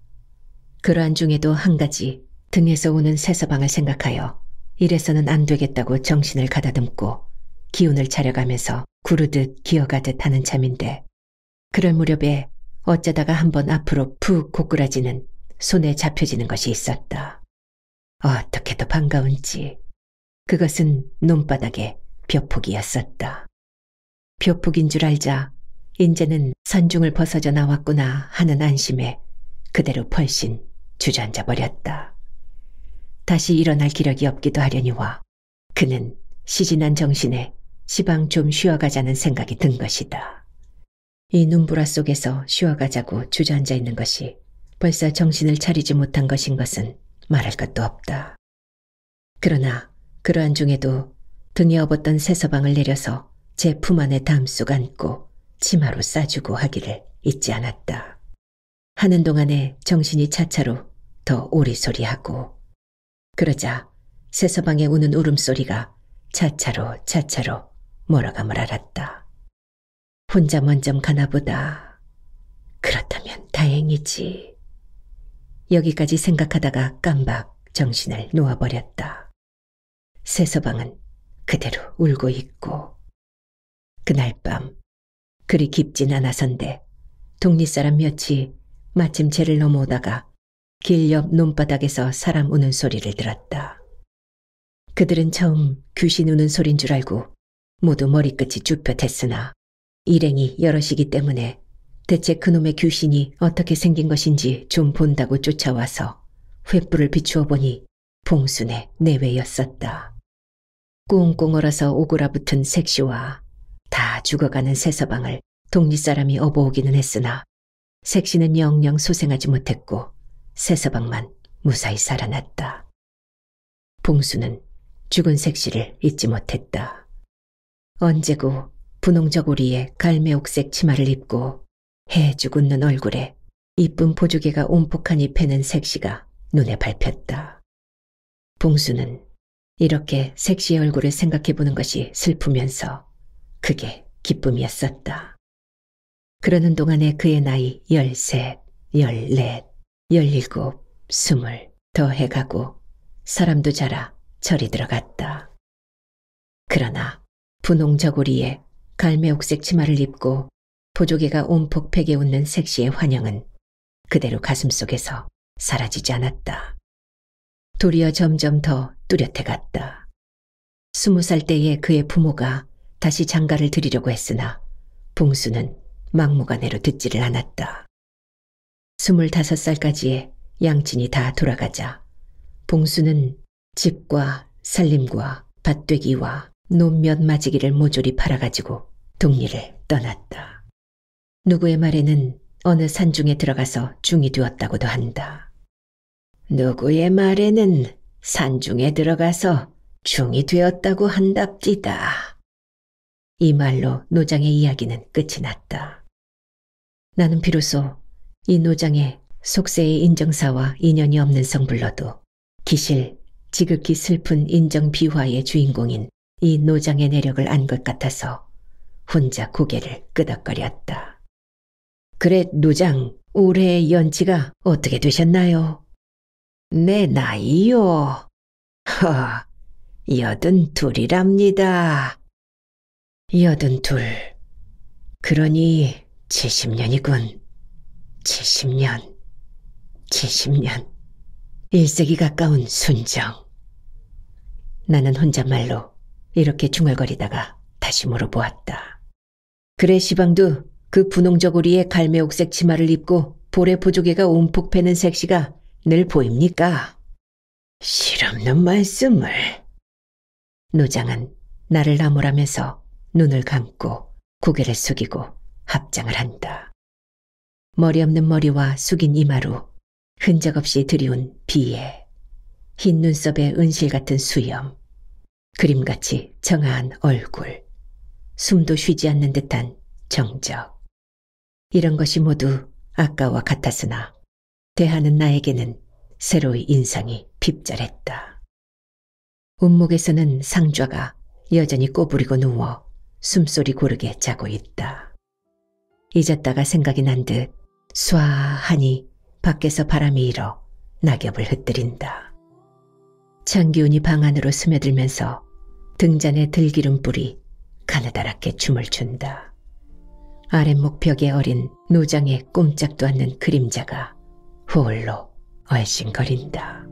그러한 중에도 한 가지 등에서 오는 새서방을 생각하여 이래서는 안 되겠다고 정신을 가다듬고 기운을 차려가면서 구르듯 기어가듯 하는 참인데 그럴 무렵에 어쩌다가 한번 앞으로 푹 고꾸라지는 손에 잡혀지는 것이 있었다. 어떻게도 반가운지 그것은 논바닥에 벼폭이었었다. 벼폭인 줄 알자 인제는 산중을 벗어져 나왔구나 하는 안심에 그대로 펄씬 주저앉아 버렸다. 다시 일어날 기력이 없기도 하려니와 그는 시진한 정신에 시방 좀 쉬어가자는 생각이 든 것이다. 이 눈보라 속에서 쉬어가자고 주저앉아 있는 것이 벌써 정신을 차리지 못한 것인 것은 말할 것도 없다. 그러나 그러한 중에도 등에 업었던 새서방을 내려서 제 품 안에 담쑥 안고 치마로 싸주고 하기를 잊지 않았다. 하는 동안에 정신이 차차로 더 오리소리하고 그러자 새서방의 우는 울음소리가 차차로 멀어감을 알았다. 혼자 먼저 가나보다. 그렇다면 다행이지. 여기까지 생각하다가 깜박 정신을 놓아버렸다. 새서방은 그대로 울고 있고 그날 밤 그리 깊진 않아선데 동리사람 몇이 마침 쟤를 넘어오다가 길 옆 논바닥에서 사람 우는 소리를 들었다. 그들은 처음 귀신 우는 소린 줄 알고 모두 머리끝이 쭈뼛했으나 일행이 여럿이기 때문에 대체 그놈의 귀신이 어떻게 생긴 것인지 좀 본다고 쫓아와서 횃불을 비추어 보니 봉순의 내외였었다. 꽁꽁 얼어서 오그라붙은 색시와 다 죽어가는 새서방을 동리사람이 업어오기는 했으나 색시는 영영 소생하지 못했고 새서방만 무사히 살아났다. 봉수는 죽은 색시를 잊지 못했다. 언제고 분홍저고리에 갈매옥색 치마를 입고 해죽 웃는 얼굴에 이쁜 보조개가 온폭하니 패는 색시가 눈에 밟혔다. 봉수는 이렇게 색시의 얼굴을 생각해보는 것이 슬프면서 그게 기쁨이었었다. 그러는 동안에 그의 나이 13, 14, 17, 20 더해가고 사람도 자라 절이 들어갔다. 그러나 분홍저고리에 갈매옥색 치마를 입고 보조개가 온폭 패게 웃는 색시의 환영은 그대로 가슴속에서 사라지지 않았다. 도리어 점점 더 뚜렷해갔다. 20살 때에 그의 부모가 다시 장가를 드리려고 했으나 봉수는 막무가내로 듣지를 않았다. 25살까지의 양친이 다 돌아가자 봉수는 집과 살림과 밭되기와 논몇 마지기를 모조리 팔아가지고 동리를 떠났다. 누구의 말에는 어느 산중에 들어가서 중이 되었다고도 한다. 누구의 말에는 산중에 들어가서 중이 되었다고 한답디다. 이 말로 노장의 이야기는 끝이 났다. 나는 비로소 이 노장의 속세의 인정사와 인연이 없는 성불러도 기실 지극히 슬픈 인정비화의 주인공인 이 노장의 내력을 안 것 같아서 혼자 고개를 끄덕거렸다. 그래 노장, 올해의 연치가 어떻게 되셨나요? 내 나이요? 82이랍니다. 82. 그러니 70년이군. 70년. 70년. 1세기 가까운 순정. 나는 혼잣말로 이렇게 중얼거리다가 다시 물어보았다. 그래 시방도 그 분홍저고리에 갈매옥색 치마를 입고 볼에 보조개가 온폭 패는 색시가 늘 보입니까? 실없는 말씀을. 노장은 나를 나무라면서 눈을 감고 고개를 숙이고 합장을 한다. 머리 없는 머리와 숙인 이마로 흔적 없이 드리운 비애, 흰 눈썹에 은실 같은 수염, 그림같이 정아한 얼굴, 숨도 쉬지 않는 듯한 정적. 이런 것이 모두 아까와 같았으나 대하는 나에게는 새로이 인상이 핍절했다. 운목에서는 상좌가 여전히 꼬부리고 누워 숨소리 고르게 자고 있다. 잊었다가 생각이 난 듯 쏴하니 밖에서 바람이 일어 낙엽을 흩뜨린다. 찬기운이 방 안으로 스며들면서 등잔의 들기름불이 가느다랗게 춤을 춘다. 아랫목 벽에 어린 노장의 꼼짝도 않는 그림자가 홀로 얼씬거린다.